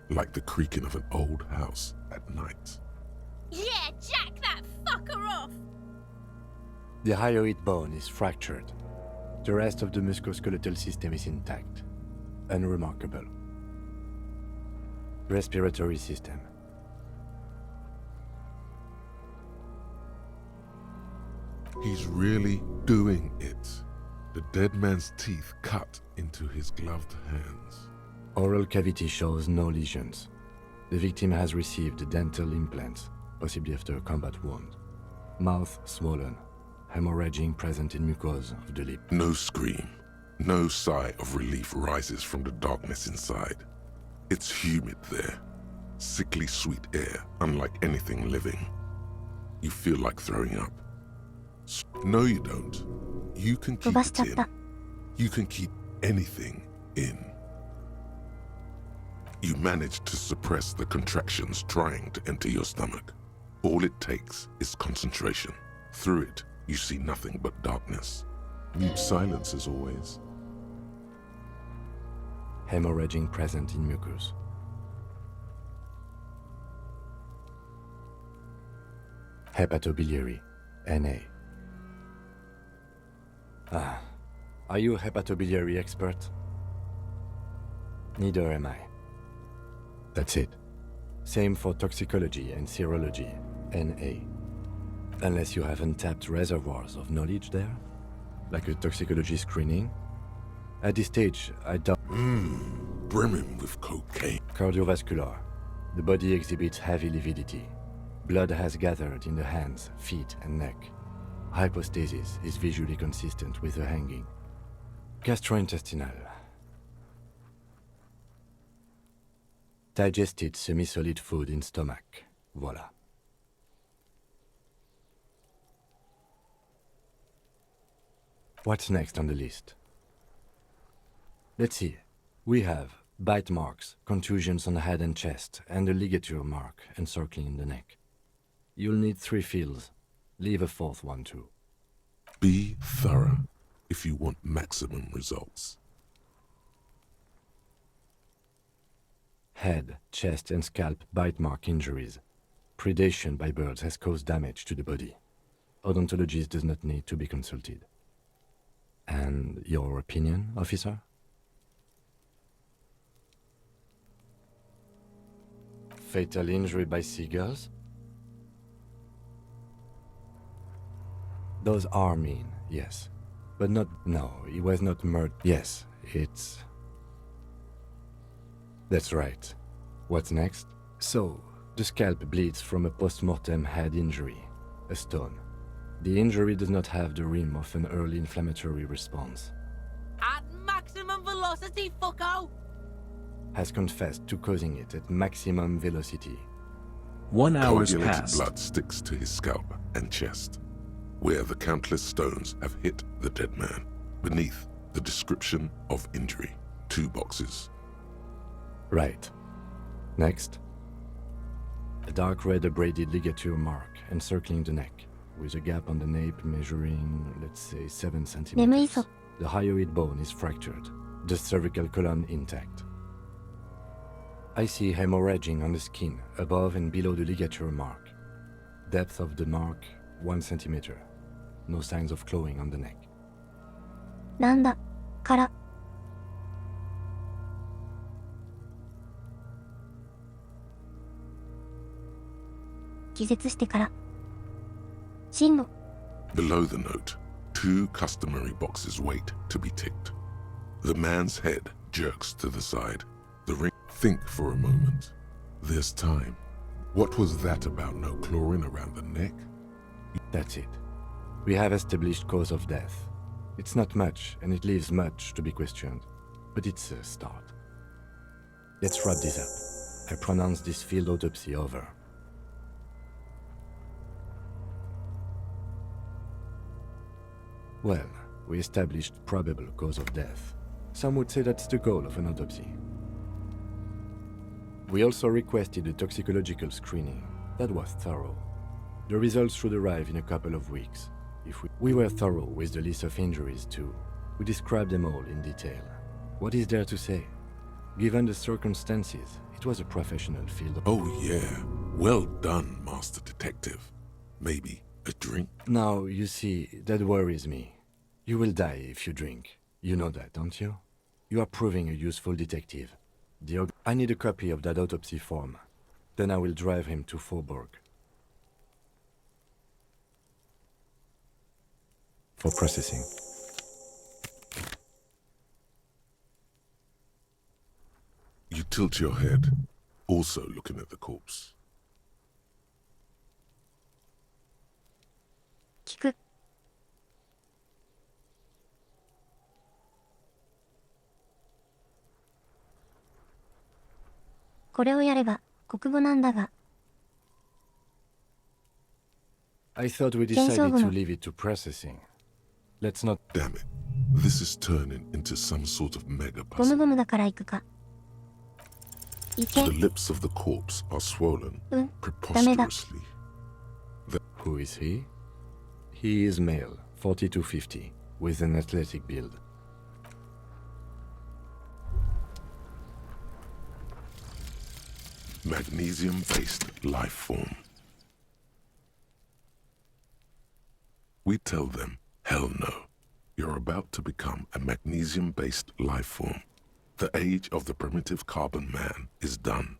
like the creaking of an old house at night. Yeah, jack that fucker off! The hyoid bone is fractured. The rest of the musculoskeletal system is intact. Unremarkable. Respiratory system. He's really doing it. The dead man's teeth cut into his gloved hands. Oral cavity shows no lesions. The victim has received dental implants, possibly after a combat wound. Mouth swollen. Hemorrhaging present in mucosa of the lip. No scream, no sigh of relief rises from the darkness inside. It's humid there. Sickly sweet air, unlike anything living. You feel like throwing up. No, you don't. You can keep it in. You can keep anything in. You manage to suppress the contractions trying to enter your stomach. All it takes is concentration. Through it, you see nothing but darkness. Mute silence as always. Hemorrhaging present in mucus. Hepatobiliary, NA. Ah, are you a hepatobiliary expert? Neither am I. That's it. Same for toxicology and serology, NA. Unless you have untapped reservoirs of knowledge there, like a toxicology screening. At this stage, I doubt. Brimming with cocaine. Cardiovascular. The body exhibits heavy lividity. Blood has gathered in the hands, feet, and neck. Hypostasis is visually consistent with the hanging. Gastrointestinal. Digested semi-solid food in stomach. Voila. What's next on the list? Let's see. We have bite marks, contusions on the head and chest, and a ligature mark encircling the neck. You'll need 3 fields. Leave a 4th one too. Be thorough if you want maximum results. Head, chest, and scalp bite mark injuries. Predation by birds has caused damage to the body. Odontologist does not need to be consulted. And your opinion, officer? Fatal injury by seagulls? Those are mean, yes. But not... no, it was not murder. Yes, it's... That's right. What's next? So, the scalp bleeds from a post-mortem head injury, a stone. The injury does not have the rim of an early inflammatory response. At maximum velocity, fucko! Has confessed to causing it at maximum velocity. 1 hour Coagulated passed. blood sticks to his scalp and chest, where the countless stones have hit the dead man. Beneath, the description of injury. 2 boxes. Right. Next. A dark red abraded ligature mark encircling the neck, with a gap on the nape measuring, let's say, 7 眠い centimeters. ぞ。 The hyoid bone is fractured, the cervical column intact. I see hemorrhaging on the skin, above and below the ligature mark. Depth of the mark, 1 centimeter. No signs of clawing on the neck. なんだから気絶してから進路 Below the note, 2 customary boxes wait to be ticked. The man's head jerks to the side. The ring. Think for a moment. There's time. What was that about no chlorine around the neck? That's it. We have established cause of death. It's not much, and it leaves much to be questioned. But it's a start. Let's wrap this up. I pronounce this field autopsy over. Well, we established probable cause of death. Some would say that's the goal of an autopsy. We also requested a toxicological screening. That was thorough. The results should arrive in a couple of weeks. If we were thorough with the list of injuries too. We described them all in detail. What is there to say? Given the circumstances, it was a professional field. Oh yeah, well done, Master Detective. Maybe a drink? Now, you see, that worries me. You will die if you drink. You know that, don't you? You are proving a useful detective. I need a copy of that autopsy form. Then I will drive him to Faubourg. For processing. You tilt your head, also looking at the corpse. 聞く。これをやれば国語なんだが。 I thought we decided to leave it to processing. Let's not... Damn it. This is turning into some sort of mega ゴム puzzle. ゴムだから行くか。行け。 The lips of the corpse are swollen うん。ダメだ。 preposterously. Who is he? He is male, 40 to 50, with an athletic build. Magnesium-based life form. We tell them, hell no. You're about to become a magnesium-based life form. The age of the primitive carbon man is done.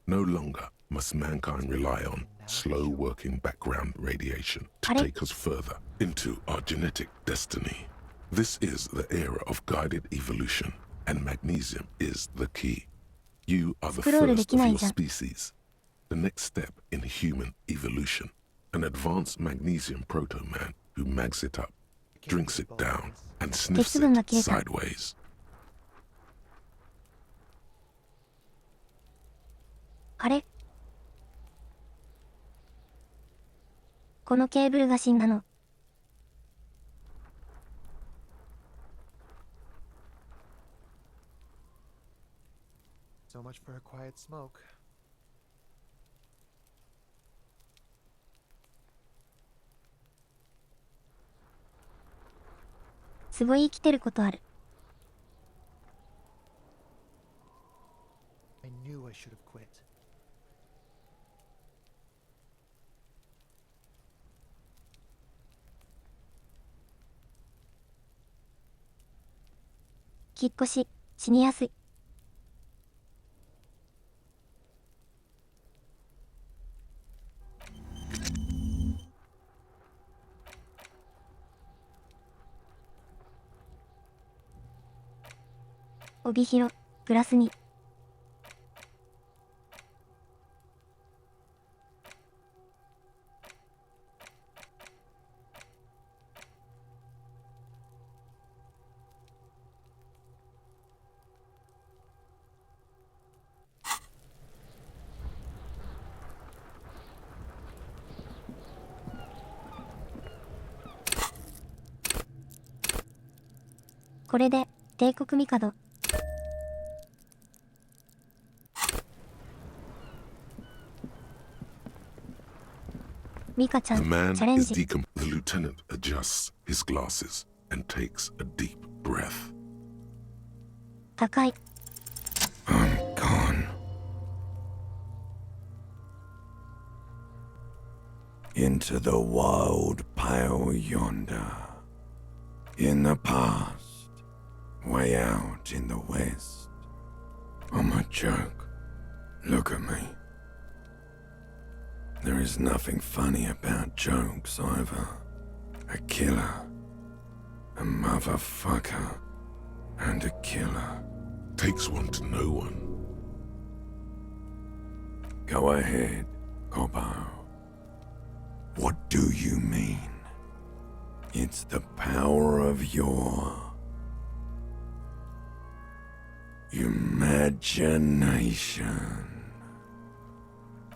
No longer must mankind rely on slow-working background radiation to take us further into our genetic destiny. This is the era of guided evolution, and magnesium is the key. You are the first of your species. The next step in human evolution. An advanced magnesium proto-man who mags it up, drinks it down, and sniffs it sideways. あれ？このケーブルが死んだの。So much for a quiet smoke. すごい生きてることある。I knew I should have quit. 引っ越し、死にやすい。帯広、プラス2。これで帝国帝。ミカちゃん、 The man チャレン is ジ。 The lieutenant adjusts his glasses and takes a deep breath. 高い。 I'm gone. Into the wild pale yonder. In the past, way out in the west. I'm a joke. Look at me. There is nothing funny about jokes either. A killer, a motherfucker, and a killer. Takes one to know one. Go ahead, Coppo. What do you mean? It's the power of your imagination.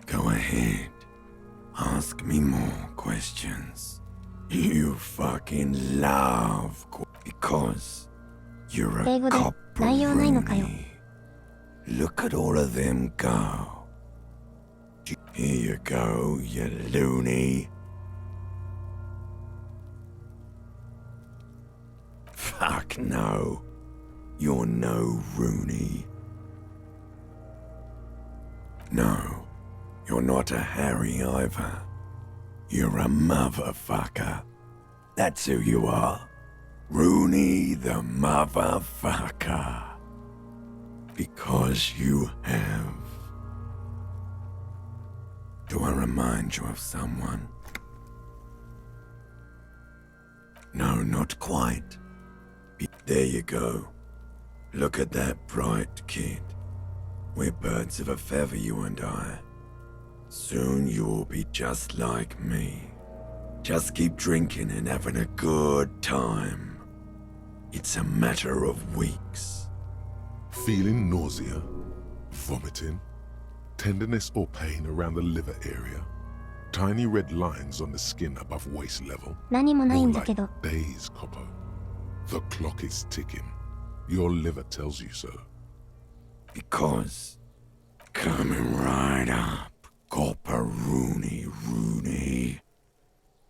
Go ahead. Ask me more questions. You fucking love because you're a 英語で内容ないのかよ。 copperoonie. Look at all of them go. Here you go, you loony. Fuck no. You're no Rooney. No, you're not a Harry either. You're a motherfucker. That's who you are. Rooney the motherfucker. Because you have. Do I remind you of someone? No, not quite. There you go. Look at that bright kid. We're birds of a feather, you and I. Soon you will be just like me. Just keep drinking and having a good time. It's a matter of weeks. Feeling nausea, vomiting, tenderness or pain around the liver area, tiny red lines on the skin above waist level. 何もない More んだけど。 like days, Coppo. The clock is ticking. Your liver tells you so. Because coming right up, Copperoonie Rooney.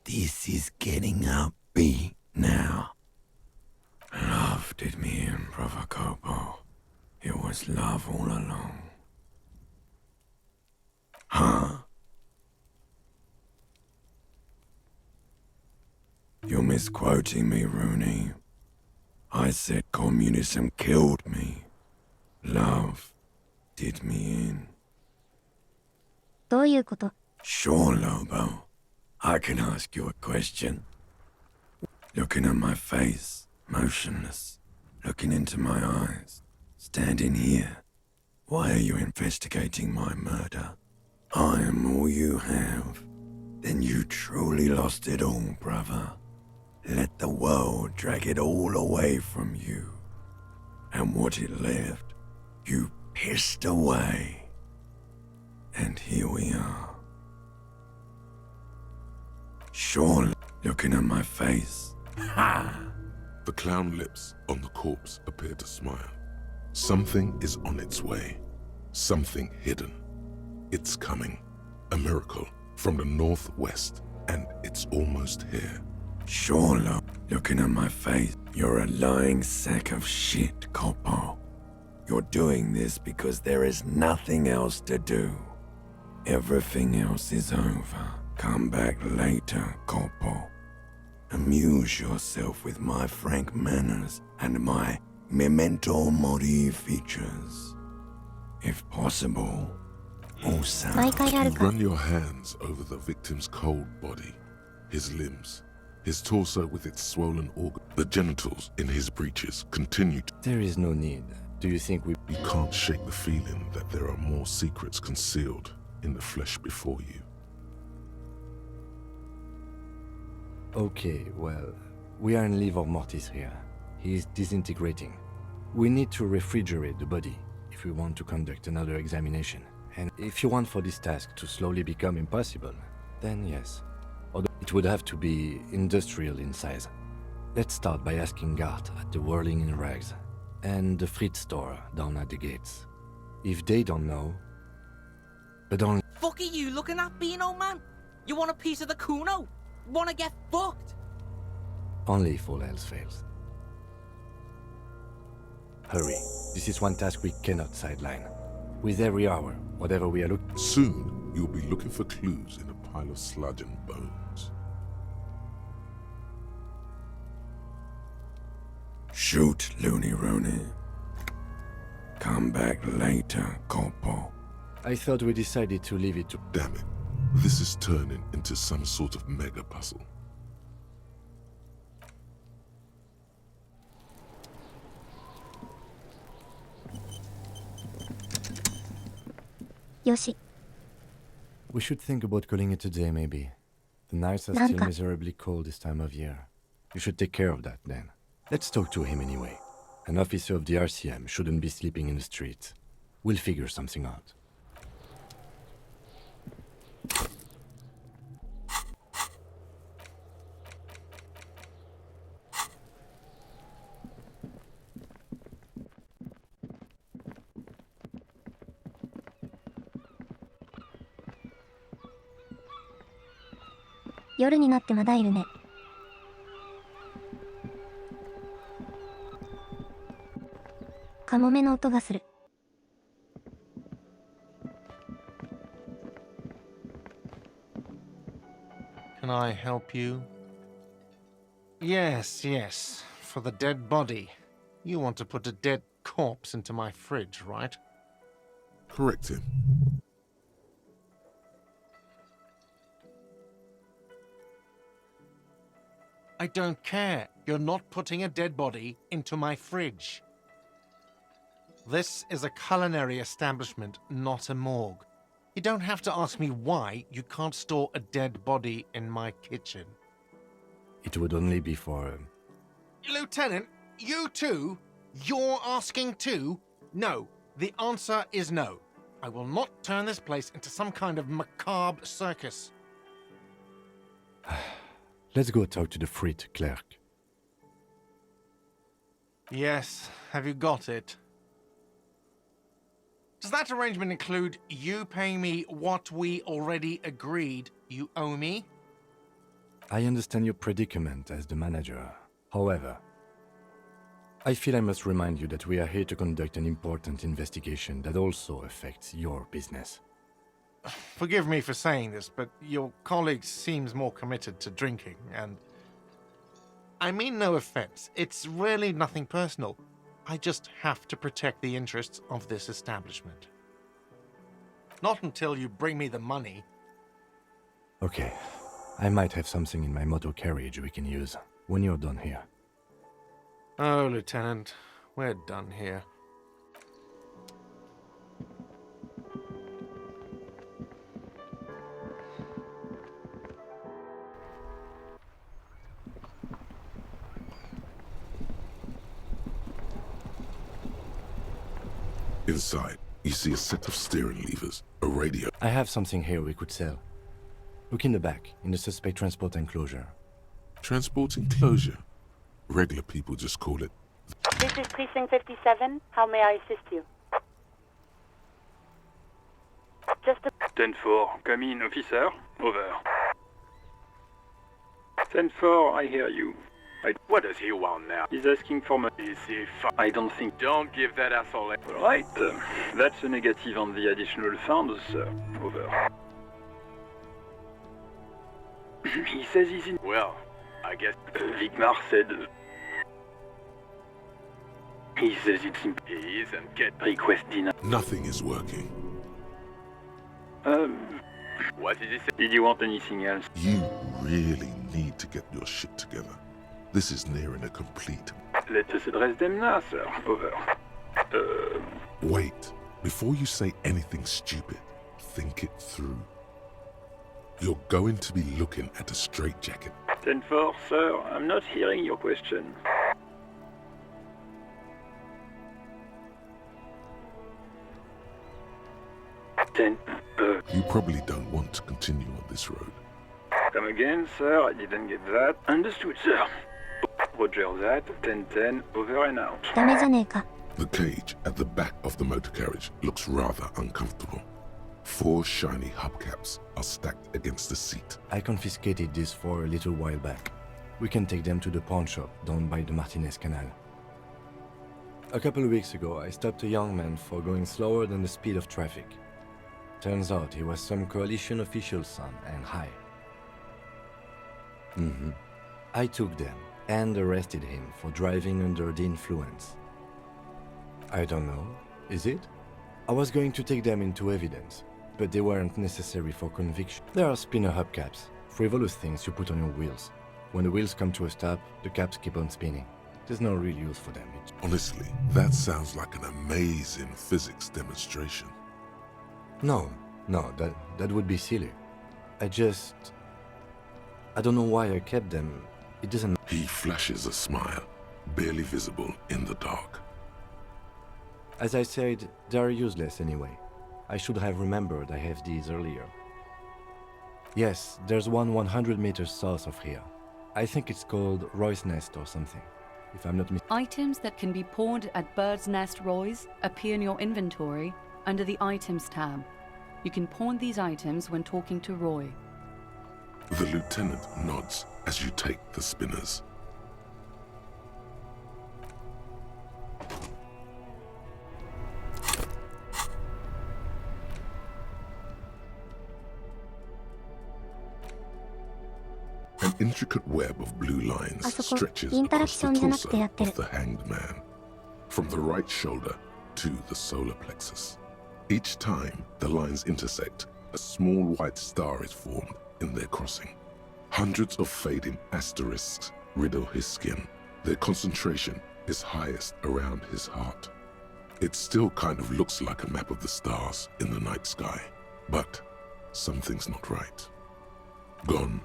This is getting upbeat now. Love did me in, Brother Coppo. It was love all along. Huh? You're misquoting me, Rooney. I said communism killed me. Love did me in. どういうこと？ Sure, Lobo. I can ask you a question. Looking at my face, motionless, looking into my eyes, standing here. Why are you investigating my murder? I am all you have. Then you truly lost it all, brother. Let the world drag it all away from you. And what it left, you pissed away. And here we are. Sure, looking at my face. Ha! The clown lips on the corpse appear to smile. Something is on its way. Something hidden. It's coming. A miracle from the northwest, and it's almost here. Sure, looking at my face. You're a lying sack of shit, Coppo. You're doing this because there is nothing else to do. Everything else is over. Come back later, Coppo. Amuse yourself with my frank manners and my memento mori features. If possible, also. 毎回あるか。 Run your hands over the victim's cold body, his limbs, his torso with its swollen organ. The genitals in his breeches continue to. There is no need. Do you think we... You can't shake the feeling that there are more secrets concealed in the flesh before you. Okay, well, we are in livor mortis here. He is disintegrating. We need to refrigerate the body if we want to conduct another examination. And if you want for this task to slowly become impossible, then yes. Although it would have to be industrial in size. Let's start by asking Gart at the Whirling in Rags and the Fritz store down at the gates. If they don't know, but only... Fuck are you looking at, Beano man? You want a piece of the Kuno? Wanna get fucked? Only if all else fails. Hurry. This is one task we cannot sideline. With every hour, whatever we are looking... Soon, you'll be looking for clues in a pile of sludge and bones. Shoot, Looney Rooney. Come back later, Coppo. I thought we decided to leave it to... Damn it. This is turning into some sort of mega puzzle. よし、 We should think about calling it a day, maybe. The nights are still miserably cold this time of year. You should take care of that, then. Let's talk to him anyway. An officer of the RCM shouldn't be sleeping in the streets. We'll figure something out.「夜になってまだいるね。カモメの音がする。 Can I help you? Yes, yes. For the dead body. You want to put a dead corpse into my fridge, right? Correct him. I don't care. You're not putting a dead body into my fridge. This is a culinary establishment, not a morgue. You don't have to ask me why you can't store a dead body in my kitchen. It would only be for... Lieutenant, you too? You're asking too? No. The answer is no. I will not turn this place into some kind of macabre circus. Let's go talk to the frit clerk. Yes, have you got it? Does that arrangement include you paying me what we already agreed you owe me? I understand your predicament as the manager. However, I feel I must remind you that we are here to conduct an important investigation that also affects your business. Forgive me for saying this, but your colleague seems more committed to drinking, and... I mean no offense. It's really nothing personal. I just have to protect the interests of this establishment. Not until you bring me the money. Okay, I might have something in my motor carriage we can use when you're done here. Oh, Lieutenant, we're done here. Inside, you see a set of steering levers, a radio. I have something here we could sell. Look in the back, in the suspect transport enclosure. Transport enclosure. Regular people just call it. This is Precinct 57. How may I assist you? Just a... 10-4, come in, officer. Over. 10-4, I hear you. What does he want now? He's asking for money. Is he I don't think... Don't give that asshole... Right. That's a negative on the additional funds, sir. Over. He says he's in... Well, I guess... Vigmar said... He says it's in... He is and get... Request dinner. Nothing is working. What did he say? Did you want anything else? You really need to get your shit together. This is nearing a complete... Let us address them now, sir. Over. Wait. Before you say anything stupid, think it through. You're going to be looking at a straitjacket. 10-4, sir. I'm not hearing your question. You probably don't want to continue on this road. Come again, sir. I didn't get that. Understood, sir. Roger that. 10-10, over and out. ダメじゃねえか。 The cage at the back of the motor carriage looks rather uncomfortable. 4 shiny hubcaps are stacked against the seat. I confiscated this for a little while back. We can take them to the pawn shop down by the Martinez Canal. A couple of weeks ago, I stopped a young man for going slower than the speed of traffic. Turns out he was some coalition official's son and high. I took them and arrested him for driving under the influence. I don't know, is it? I was going to take them into evidence, but they weren't necessary for conviction. There are spinner hubcaps, frivolous things you put on your wheels. When the wheels come to a stop, the caps keep on spinning. There's no real use for them. Honestly, that sounds like an amazing physics demonstration. No, No, that would be silly. I don't know why I kept them. It doesn't... He flashes a smile, barely visible in the dark. As I said, they are useless anyway. I should have remembered I have these earlier. Yes, there's one 100 meters south of here. I think it's called Roy's Nest or something, if I'm not mistaken. Items that can be pawned at Bird's Nest Roy's appear in your inventory under the Items tab. You can pawn these items when talking to Roy. The lieutenant nods as you take the spinners. An intricate web of blue lines stretches across the torso of the hanged man, from the right shoulder to the solar plexus. Each time the lines intersect, a small white star is formed in their crossing. Hundreds of fading asterisks riddle his skin. Their concentration is highest around his heart. It still kind of looks like a map of the stars in the night sky, but something's not right. Gone.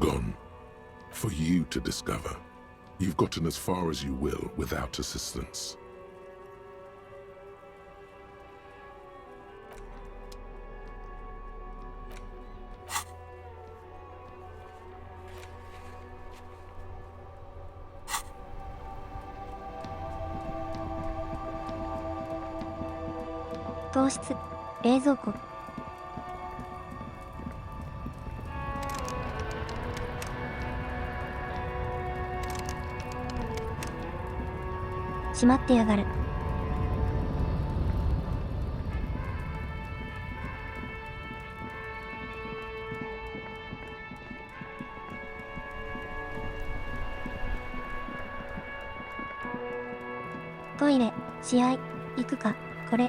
Gone. For you to discover. You've gotten as far as you will without assistance.糖質、冷蔵庫。閉まってやがる。トイレ、試合、行くか、これ。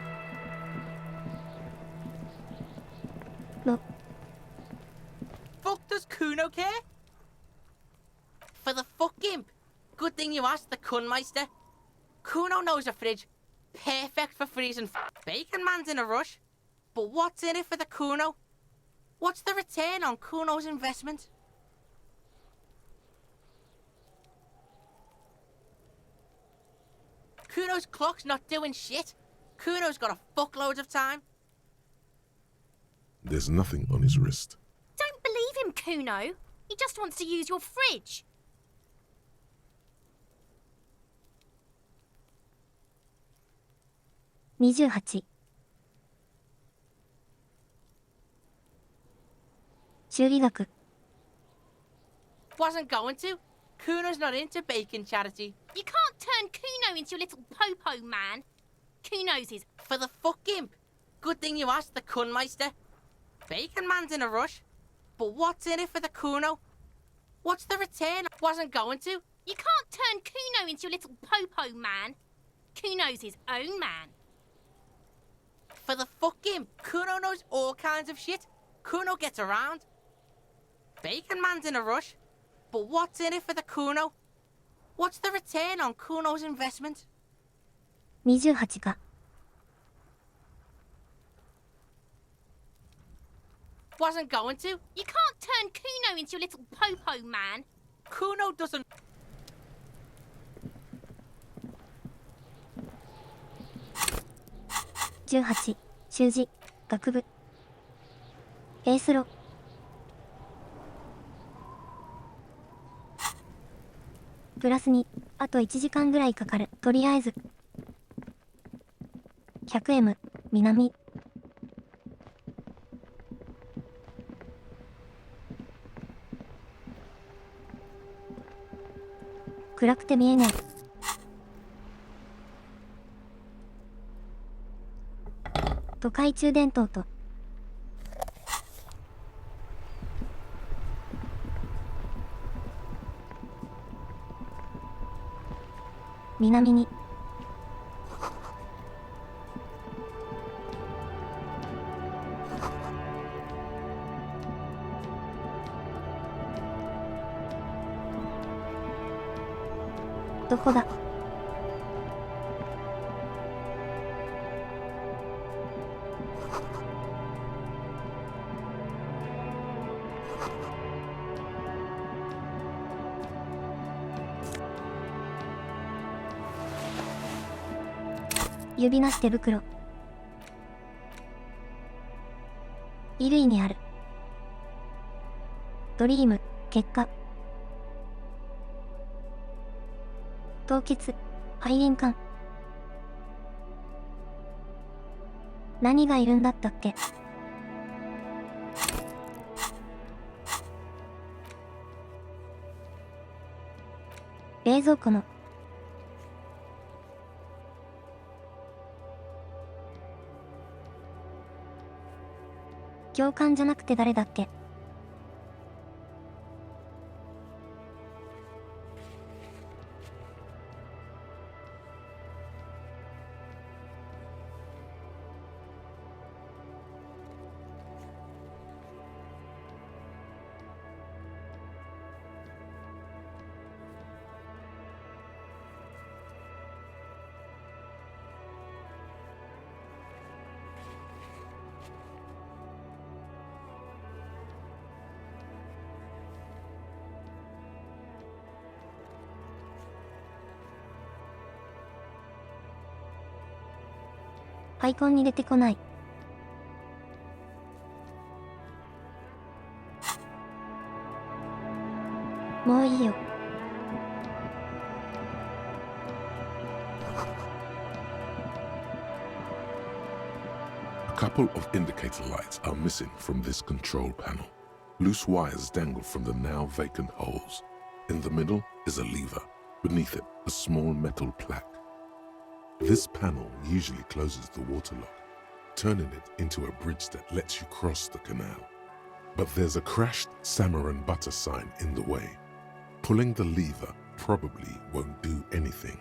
Fuck does Kuno care? For the fuck imp. Good thing you asked the Kunmeister. Kuno knows a fridge. Perfect for freezing bacon man's in a rush. But what's in it for the Kuno? What's the return on Kuno's investment? Kuno's clock's not doing shit. Kuno's got a fuckload of time. There's nothing on his wrist. Don't believe him, Kuno. He just wants to use your fridge. (28) 修理額 Wasn't going to. Kuno's not into bacon charity. You can't turn Kuno into a little popo man. Kuno's is... For the fuck imp. Good thing you asked the Kunmeister. Bacon man's in a rush. But what's in it for the Kuno? What's the return? Wasn't going to. You can't turn Kuno into a little popo man. Kuno's his own man. For the fuck imp. Kuno knows all kinds of shit. Kuno gets around. Bacon man's in a rush. But what's in it for the Kuno? What's the return on Kuno's investment? 28か Wasn't going to. You can't turn Kuno into a little popo man. Kuno doesn't. 18習字学部エースロプラス2あと1時間ぐらいかかるとりあえず 100M 南暗くて見えないと懐中電灯と南にどこだ指なし手袋。衣類にある。ドリーム、結果。凍結、排輪管。何がいるんだったっけ。冷蔵庫の。教官じゃなくて誰だっけ。アイコンに出てこない。もういいよ。A couple of indicator lights are missing from this control panel. Loose wires dangle from the now vacant holes. In the middle is a lever. Beneath it, a small metal plaque. This panel usually closes the water lock, turning it into a bridge that lets you cross the canal. But there's a crashed salmon and butter sign in the way. Pulling the lever probably won't do anything.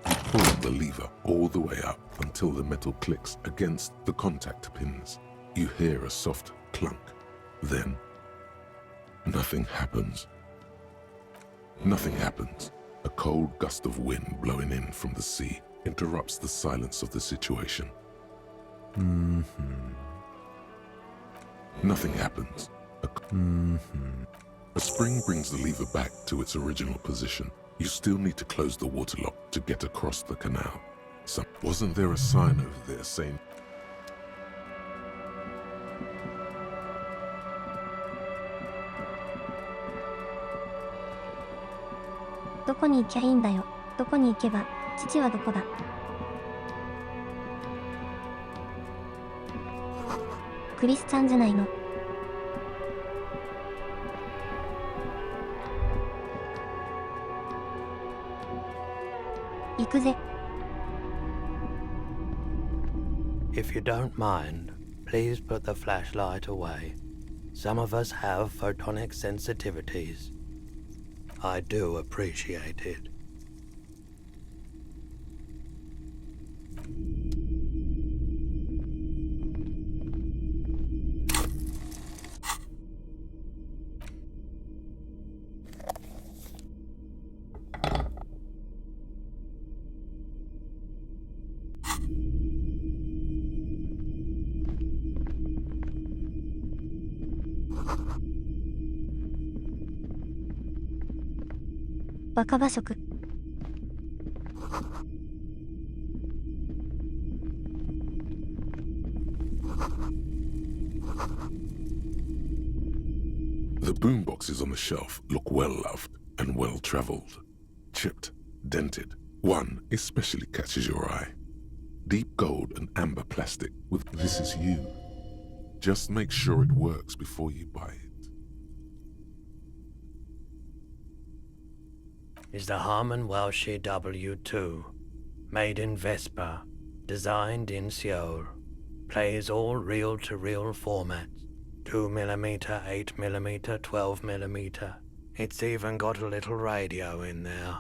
You pull the lever all the way up until the metal clicks against the contact pins. You hear a soft clunk. Then, nothing happens. Nothing happens. A cold gust of wind blowing in from the sea interrupts the silence of the situation. Nothing happens. A spring brings the lever back to its original position. You still need to close the water lock to get across the canal. Wasn't there a sign over there saying...「どこに行きゃいいんだよ。どこに行けば、父はどこだ。」クリスチャンじゃないの。行くぜ。If you don't mind, please put the flashlight away. Some of us have photonic sensitivities. I do appreciate it.「バカ馬食」。The boomboxes on the shelf look well-loved and well-traveled. Chipped, dented. One especially catches your eye. Deep gold and amber plastic with "This is you." Just make sure it works before you buy it. Is the Harman Welsh W2, made in Vespa, designed in Seoul, plays all reel-to-reel formats, 2mm, 8mm, 12mm. It's even got a little radio in there.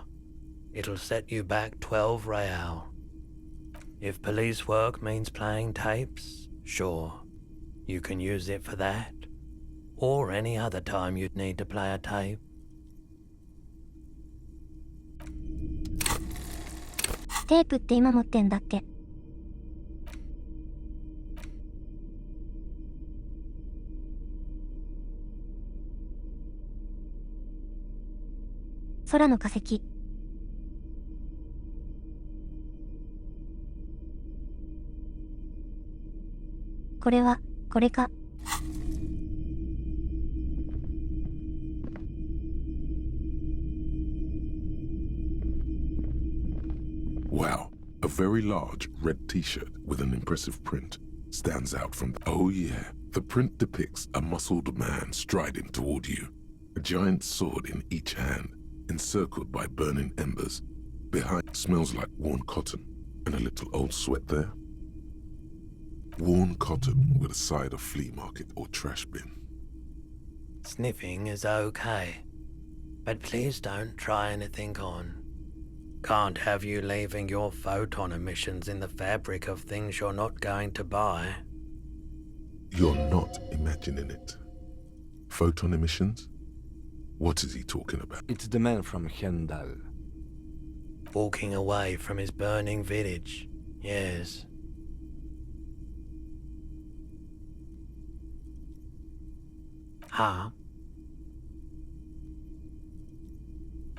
It'll set you back 12 real. If police work means playing tapes, sure, you can use it for that, or any other time you'd need to play a tape. テープって今持ってんだっけ。空の化石。これは、これか。Wow, a very large red t-shirt with an impressive print stands out from... Oh yeah, the print depicts a muscled man striding toward you, a giant sword in each hand, encircled by burning embers. Behind smells like worn cotton and a little old sweat there. Worn cotton with a side of flea market or trash bin. Sniffing is okay, but please don't try anything on. Can't have you leaving your photon emissions in the fabric of things you're not going to buy. You're not imagining it. Photon emissions? What is he talking about? It's the man from Hendal. Walking away from his burning village, yes. Huh?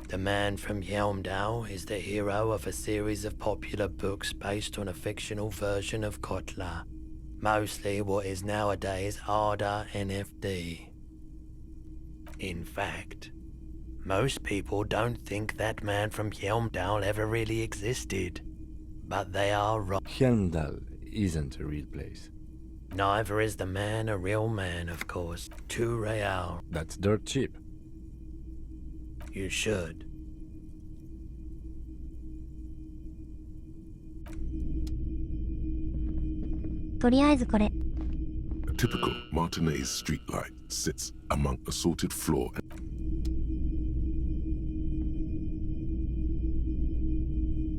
The man from Yelmdale is the hero of a series of popular books based on a fictional version of Kotla, mostly what is nowadays ARDA NFD. In fact, most people don't think that man from Yelmdale ever really existed, but they are wrong. Hendal isn't a real place. Neither is the man a real man, of course. 2 real. That's dirt cheap. You should. Toりあえずこれ。 A typical Martinez streetlight sits among assorted floor and...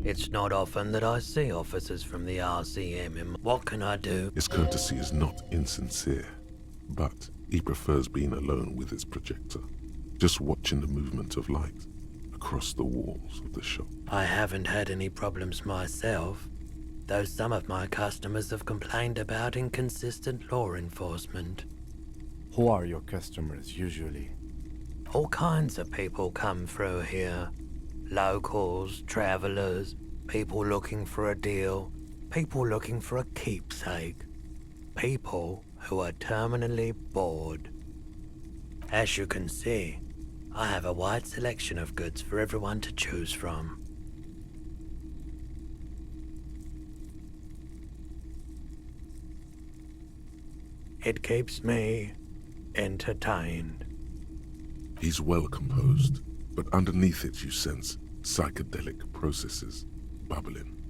It's not often that I see officers from the RCM in... What can I do? His courtesy is not insincere, but he prefers being alone with his projector, just watching the movement of light across the walls of the shop. I haven't had any problems myself, though some of my customers have complained about inconsistent law enforcement. Who are your customers usually? All kinds of people come through here. Locals, travelers, people looking for a deal, people looking for a keepsake, people who are terminally bored. As you can see, I have a wide selection of goods for everyone to choose from. It keeps me entertained. He's well composed, but underneath it you sense psychedelic processes bubbling.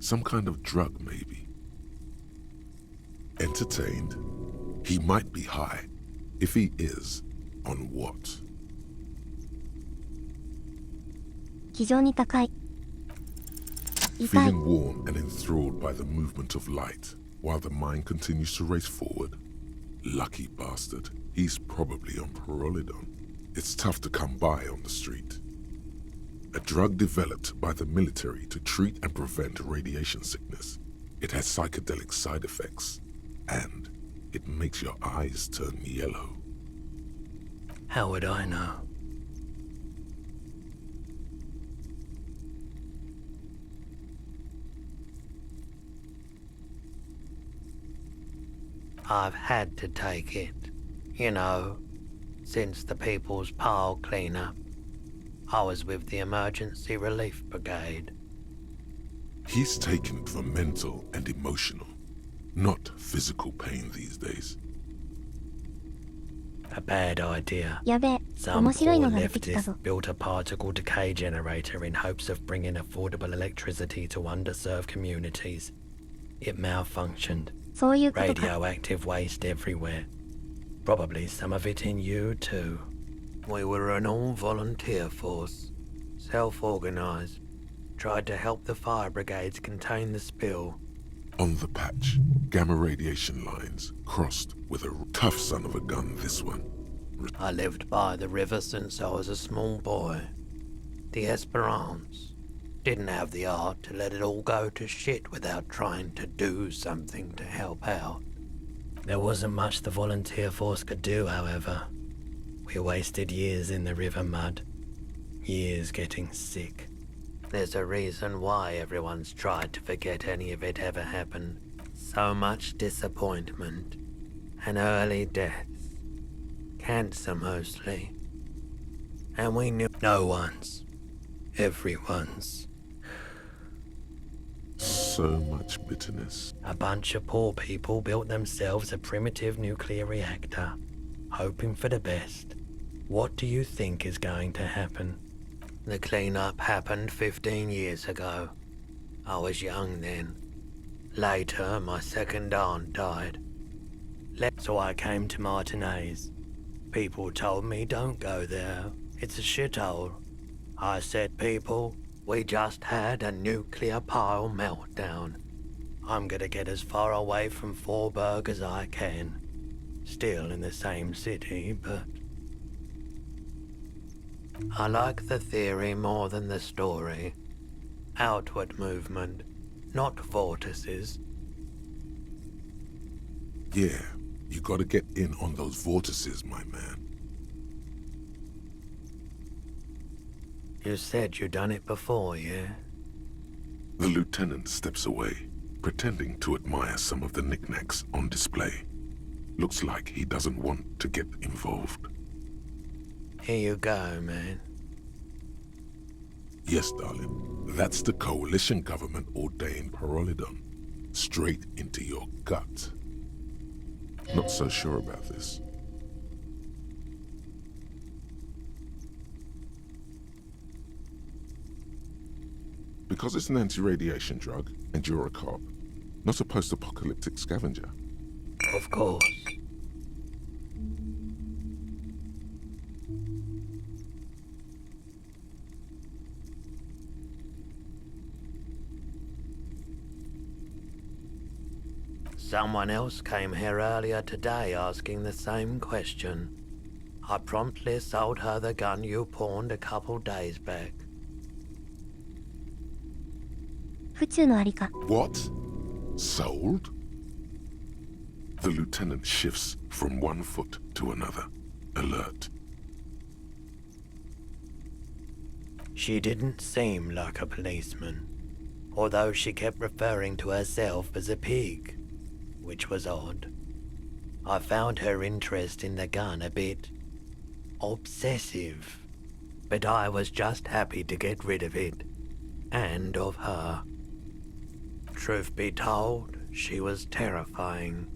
Some kind of drug, maybe. Entertained? He might be high. If he is, on what? 非常に高い。痛い。 Feeling warm and enthralled by the movement of light, while the mind continues to race forward. Lucky bastard. He's probably on Parolidon. It's tough to come by on the street. A drug developed by the military to treat and prevent radiation sickness. It has psychedelic side effects, and it makes your eyes turn yellow. How would I know? I've had to take it, you know, since the People's Pile cleanup. I was with the Emergency Relief Brigade. He's taken it for mental and emotional, not physical pain these days. A bad idea. やべえ、 Some 面白い poor のが出てきたぞ。 leftist built a particle decay generator in hopes of bringing affordable electricity to underserved communities. It malfunctioned. そういうことか。 Radioactive waste everywhere. Probably some of it in you too. We were an all-volunteer force. Self-organized. Tried to help the fire brigades contain the spill. On the patch, gamma radiation lines crossed with a tough son of a gun, this one. I lived by the river since I was a small boy. The Esperance. Didn't have the art to let it all go to shit without trying to do something to help out. There wasn't much the volunteer force could do, however. We wasted years in the river mud. Years getting sick. There's a reason why everyone's tried to forget any of it ever happened. So much disappointment and early deaths. Cancer mostly. And we knew no one's. Everyone's. So much bitterness. A bunch of poor people built themselves a primitive nuclear reactor, hoping for the best. What do you think is going to happen? The cleanup happened 15 years ago. I was young then. Later, my second aunt died. So I came to Martinez. People told me don't go there. It's a shithole. I said, people, we just had a nuclear pile meltdown. I'm gonna get as far away from Forburg as I can. Still in the same city, but... I like the theory more than the story. Outward movement, not vortices. Yeah, you gotta get in on those vortices, my man. You said you'd done it before, yeah? The lieutenant steps away, pretending to admire some of the knickknacks on display. Looks like he doesn't want to get involved. Here you go, man. Yes, darling. That's the coalition government ordained Parolidon. Straight into your gut. Not so sure about this. Because it's an anti-radiation drug, and you're a cop, not a post-apocalyptic scavenger. Of course. Someone else came here earlier today asking the same question. I promptly sold her the gun you pawned a couple days back. 府中のありか。 What? Sold? The lieutenant shifts from one foot to another, alert. She didn't seem like a policeman, although she kept referring to herself as a pig, which was odd. I found her interest in the gun a bit obsessive, but I was just happy to get rid of it, and of her. Truth be told, she was terrifying.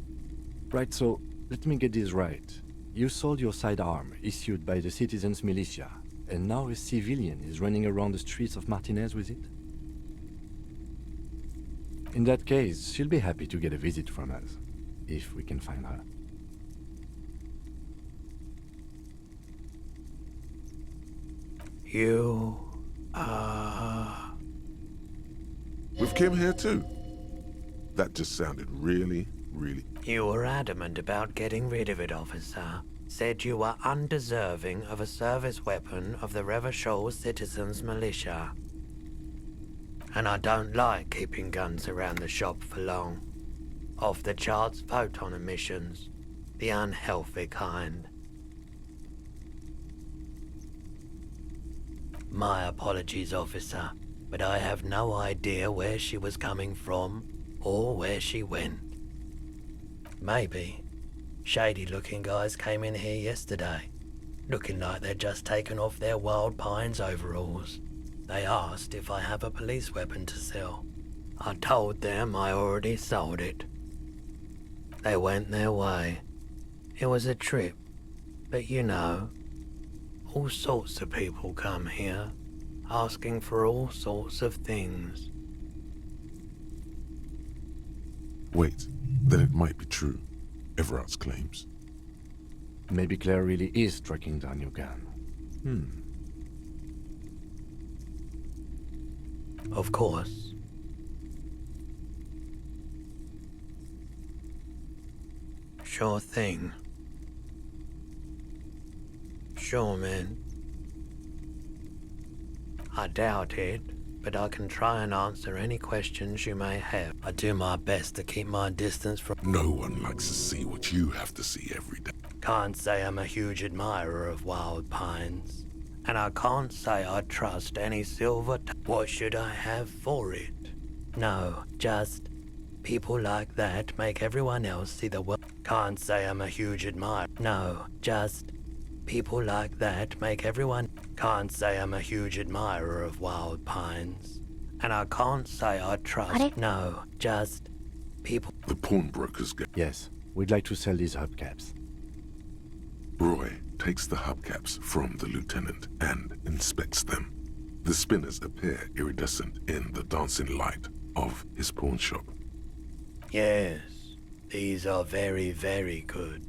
Right, so let me get this right. You sold your sidearm, issued by the citizens' militia, and now a civilian is running around the streets of Martinez with it? In that case, she'll be happy to get a visit from us, if we can find her. You... With Kim here too? That just sounded really... You were adamant about getting rid of it, officer. Said you were undeserving of a service weapon of the Revachol Citizens Militia. And I don't like keeping guns around the shop for long. Off-the-charts photon emissions. The unhealthy kind. My apologies, officer, but I have no idea where she was coming from or where she went. Maybe. Shady-looking guys came in here yesterday, looking like they'd just taken off their Wild Pines overalls. They asked if I have a police weapon to sell. I told them I already sold it. They went their way. It was a trip, but you know, all sorts of people come here, asking for all sorts of things. Wait, then it might be true. Everard's claims. Maybe Claire really is tracking down your gun. Of course. Sure thing. Sure, man. I doubt it, but I can try and answer any questions you may have. I do my best to keep my distance from... No one likes to see what you have to see every day. Can't say I'm a huge admirer of Wild Pines. And I can't say I trust any silver... What should I have for it? No, just People like that make everyone else see the world. Can't say I'm a huge admirer. No, just people like that make everyone. Can't say I'm a huge admirer of wild pines. And I can't say I trust. No, just people. The pawnbrokers get. Yes, we'd like to sell these hubcaps. Roy takes the hubcaps from the lieutenant and inspects them. The spinners appear iridescent in the dancing light of his pawn shop. Yes, these are very, very good.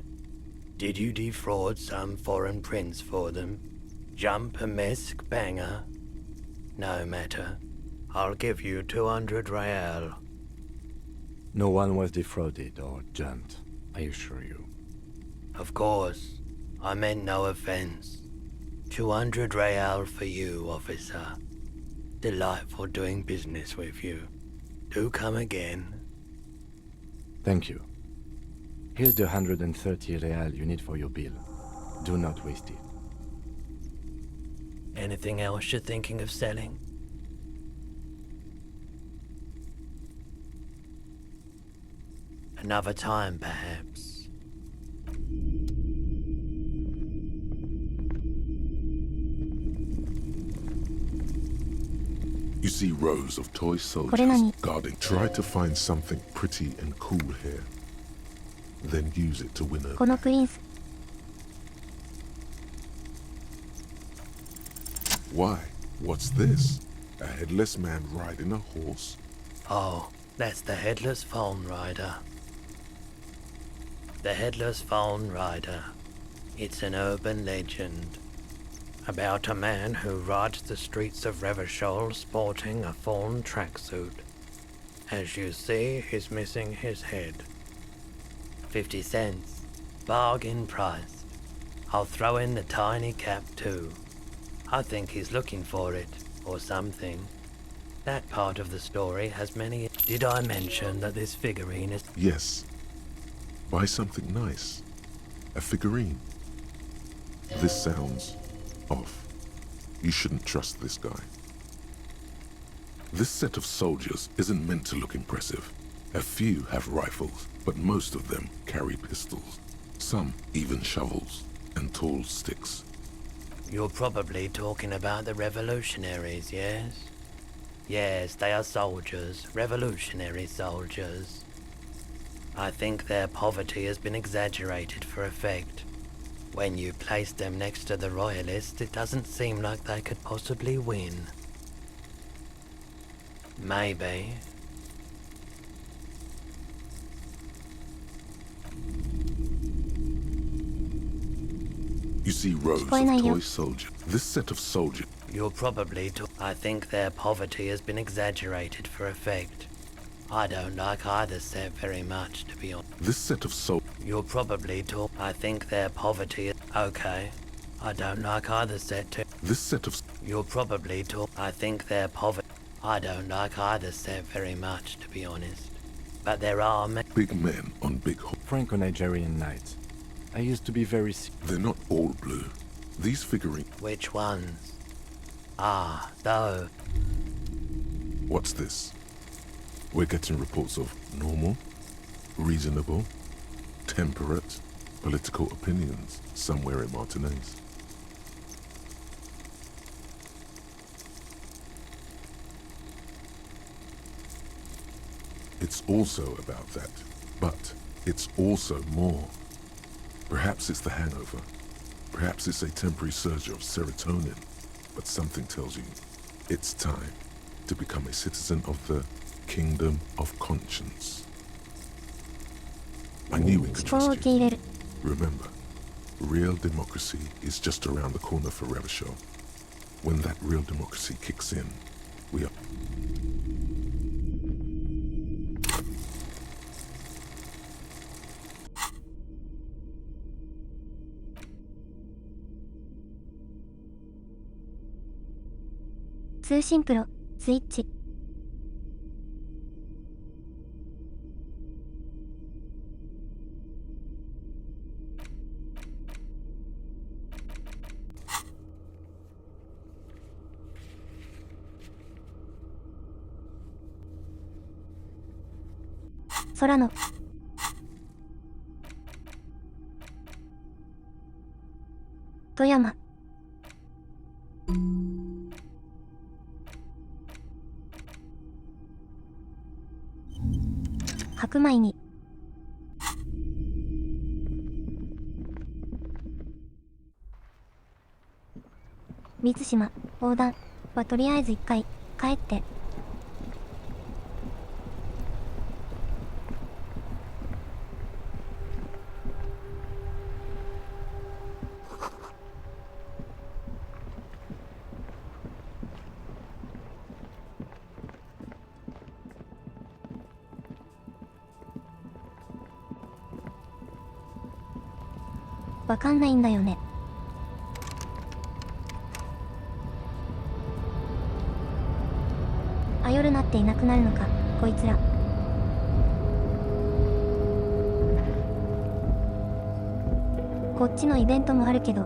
Did you defraud some foreign prince for them? Jump-a-mesk banger? No matter. I'll give you 200 real. No one was defrauded or jumped, I assure you. Of course. I meant no offense. 200 real for you, officer. Delightful doing business with you. Do come again. Thank you. Here's the 130 real you need for your bill. Do not waste it. Anything else you're thinking of selling? Another time, perhaps. You see rows of toy soldiers guarding. Try to find something pretty and cool here. Then use it to win over. このプリンス Why? What's this? A headless man riding a horse? Oh, that's the Headless Phone Rider. The Headless Phone Rider. It's an urban legend about a man who rides the streets of Revachol sporting a fawn tracksuit. As you see, he's missing his head. 50 cents. Bargain priced. I'll throw in the tiny cap too. I think he's looking for it, or something. That part of the story has many... Did I mention that this figurine is... Yes. Buy something nice. A figurine. This sounds off. You shouldn't trust this guy. This set of soldiers isn't meant to look impressive. A few have rifles, but most of them carry pistols. Some even shovels and tall sticks. You're probably talking about the revolutionaries, yes? Yes, they are soldiers, revolutionary soldiers. I think their poverty has been exaggerated for effect. When you place them next to the royalists, it doesn't seem like they could possibly win. Maybe. You see rows of toy soldiers. This set of soldiers. You're probably I think their poverty has been exaggerated for effect. I don't like either set very much, to be honest. This set of You're probably I think their poverty is... Okay. I don't like either set too. This set of You're probably I think their poverty... I don't like either set very much, to be honest. But there are big men on big Franco-Nigerian knights. I used to be very... They're not all blue. These figurines... Which ones? Ah, though. What's this? We're getting reports of normal, reasonable, temperate, political opinions somewhere in Martinez. It's also about that, but it's also more. Perhaps it's the hangover. Perhaps it's a temporary surge of serotonin. But something tells you it's time to become a citizen of the Kingdom of Conscience. I knew we could trust you. Remember, real democracy is just around the corner for Revachol. When that real democracy kicks in, we are...通信プロ、スイッチ。空の富山白米に三島横断はとりあえず一回帰ってわかんないんだよね。あ、夜なっていなくなるのか、こいつら。こっちのイベントもあるけど。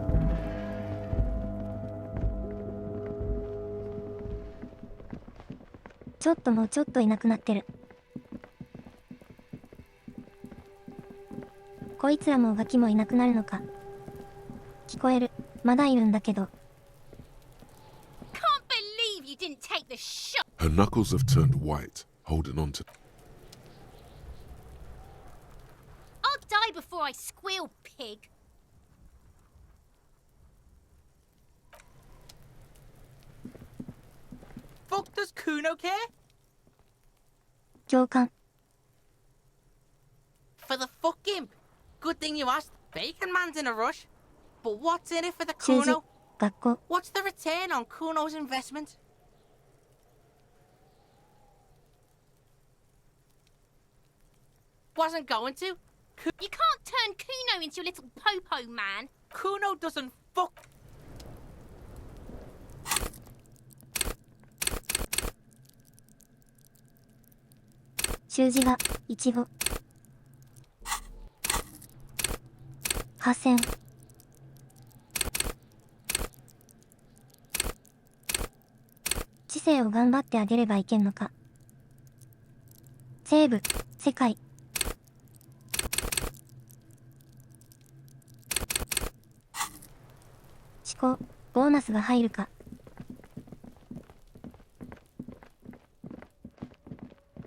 ちょっともうちょっといなくなってる。こいつらもガキもいなくなるのか。聞こえる。まだいるんだけど。Can't believe you didn't take the shot. Her knuckles have turned white, holding on to. I'll die before I squeal, pig. Fuck does Kuno care? 共感。 For the fuck imp. Good thing you asked. Bacon Man's in a rush. But what's in it for the 習字 Kuno? 学校 What's the return on Kuno's investment? Wasn't going to. You can't turn Kuno into a little popo man. Kuno doesn't fuck. 習字がいちご8000知性を頑張ってあげればいけんのか。西部世界思考ボーナスが入るか。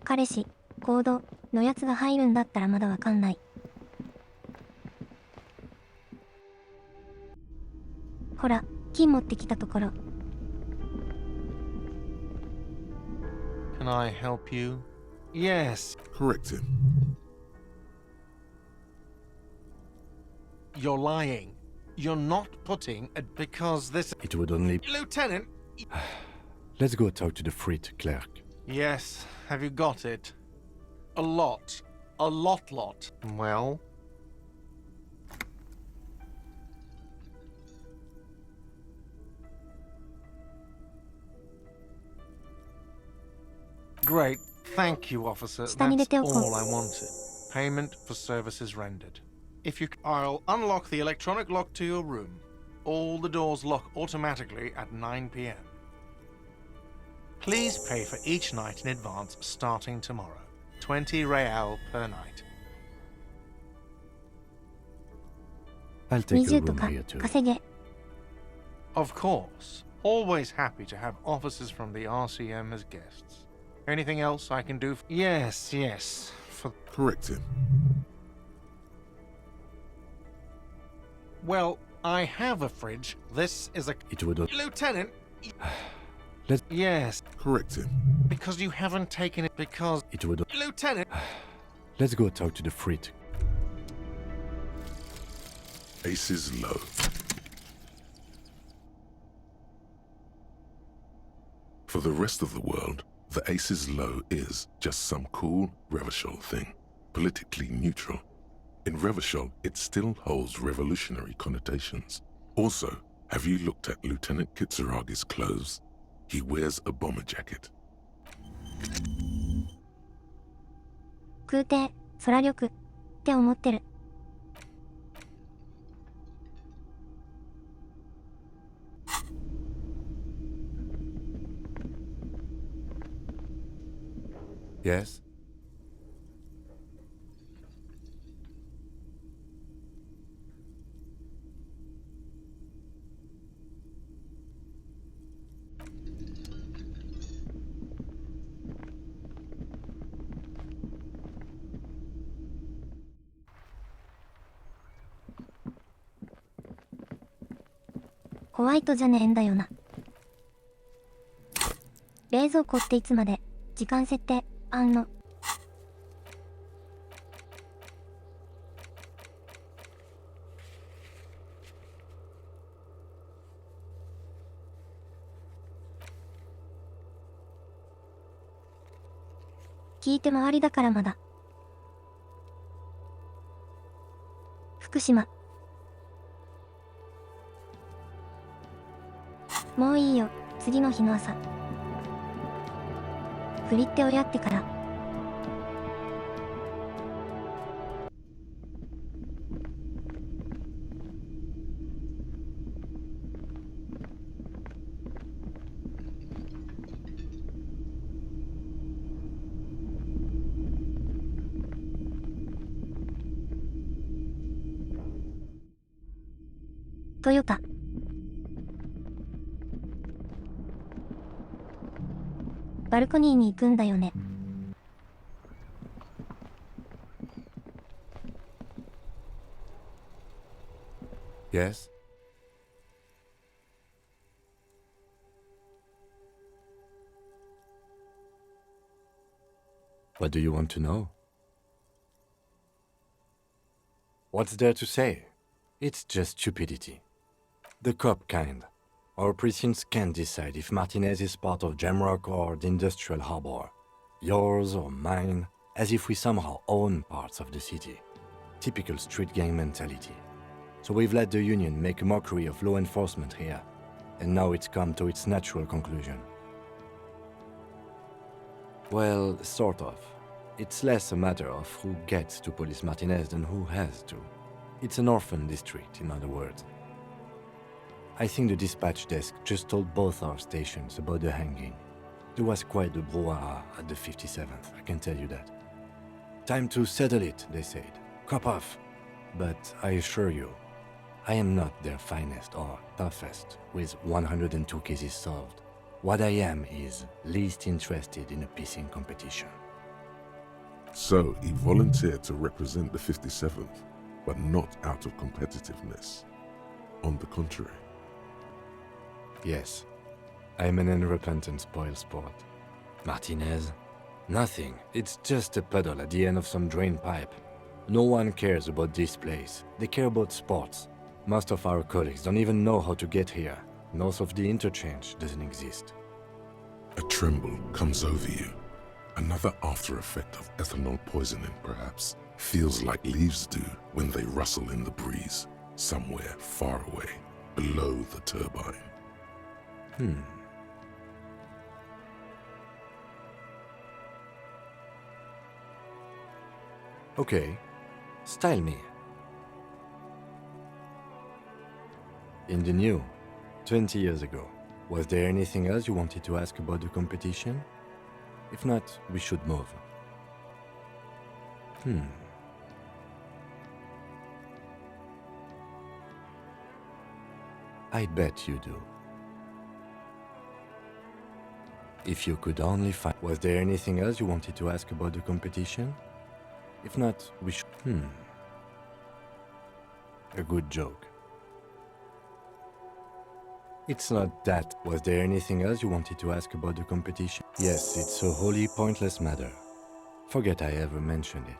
彼氏行動のやつが入るんだったらまだわかんない。ほら金持ってきたところ。 Can I help you? Yes. Correct him. You're lying. You're not putting it because this. It would only. Lieutenant! Let's go talk to the freight clerk. Yes, have you got it? A lot. A lot. Well? Great. Thank you, officer. That's 下に入れておこう。 all I wanted. Payment for services rendered. If you, I'll unlock the electronic lock to your room. All the doors lock automatically at 9 p.m. Please pay for each night in advance starting tomorrow. 20 real per night. I'll take a 20 と room か here too. 稼げ。 Of course. Always happy to have officers from the RCM as guests. Anything else I can do? Yes. For Correct him. well, I have a fridge. This is a It would. Lieutenant. Let's. Yes, Correct him. because you haven't taken it because It would. Lieutenant. Let's go talk to the freight. Aces low. For the rest of the world, the aces low is just some cool Revachol thing, politically neutral. In Revachol, it still holds revolutionary connotations. Also, have you looked at Lieutenant Kitsuragi's clothes? He wears a bomber jacket. 空挺空力って思ってる。 Yes? ホワイトじゃねえんだよな。冷蔵庫っていつまで？時間設定、あんの。聞いて回りだからまだ。福島。もういいよ、次の日の朝。振りって親ってから。トヨタ。バルコニーに行くんだよね。Yes? What do you want to know? What's there to say? It's just stupidity. The cop kind. Our precincts can't decide if Martinez is part of Jamrock or the Industrial Harbor. Yours or mine, as if we somehow own parts of the city. Typical street gang mentality. So we've let the union make a mockery of law enforcement here, and now it's come to its natural conclusion. Well, sort of. It's less a matter of who gets to police Martinez than who has to. It's an orphan district, in other words. I think the dispatch desk just told both our stations about the hanging. There was quite the brouhaha at the 57th, I can tell you that. Time to settle it, they said. Cop off. But I assure you, I am not their finest or toughest, with 102 cases solved. What I am is least interested in a pissing competition. So he volunteered to represent the 57th, but not out of competitiveness. On the contrary. Yes, I'm an unrepentant spoilsport. Martinez? Nothing. It's just a puddle at the end of some drain pipe. No one cares about this place. They care about sports. Most of our colleagues don't even know how to get here. North of the interchange doesn't exist. A tremble comes over you. Another after effect of ethanol poisoning, perhaps. Feels like leaves do when they rustle in the breeze, somewhere far away, below the turbine. Okay, style me. In the new, 20 years ago, was there anything else you wanted to ask about the competition? If not, we should move. I bet you do. If you could only find... Was there anything else you wanted to ask about the competition? If not, we should... A good joke. It's not that. Was there anything else you wanted to ask about the competition? Yes, it's a wholly pointless matter. Forget I ever mentioned it.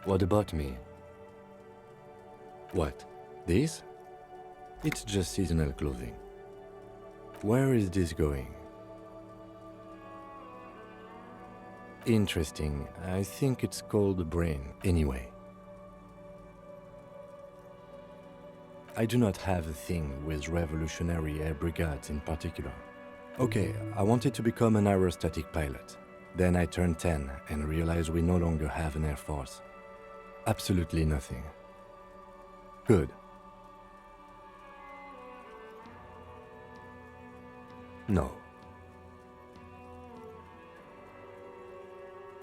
What about me? What? This? It's just seasonal clothing. Where is this going? Interesting. I think it's called the brain. Anyway. I do not have a thing with revolutionary air brigades in particular. Okay, I wanted to become an aerostatic pilot. Then I turned 10 and realized we no longer have an air force. Absolutely nothing. Good. No.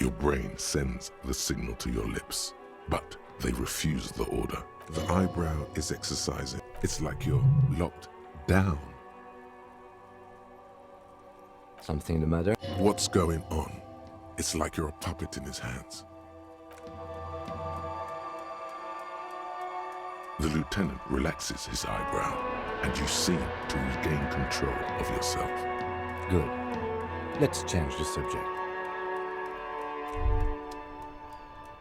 Your brain sends the signal to your lips, but they refuse the order. The eyebrow is exercising. It's like you're locked down. Something the matter? What's going on? It's like you're a puppet in his hands. The lieutenant relaxes his eyebrow, and you seem to regain control of yourself. Good. Let's change the subject.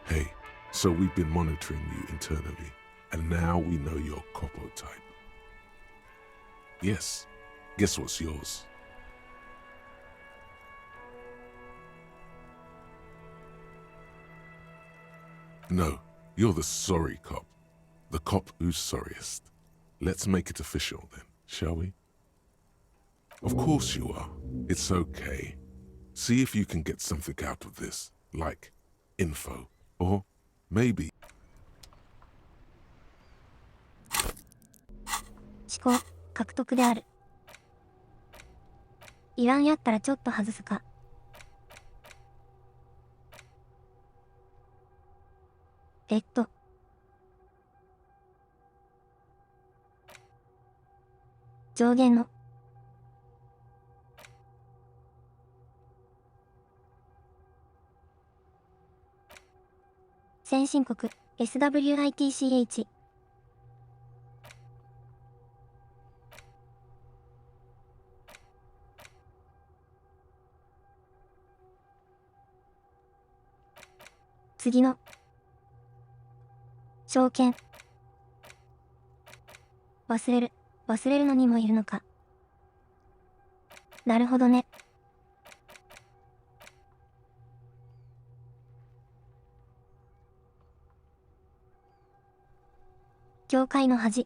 Hey, so we've been monitoring you internally, and now we know your Copo type. Yes, guess what's yours? No, you're the sorry cop. The cop who's sorriest. Let's make it official then, shall we? Of course you are. It's okay. See if you can get something out of this, like info, or maybe. 思考、獲得である。いらんやったらちょっと外すか。上限の先進国 SWITCH 次の証券忘れるのにもいるのか。なるほどね。教会の恥。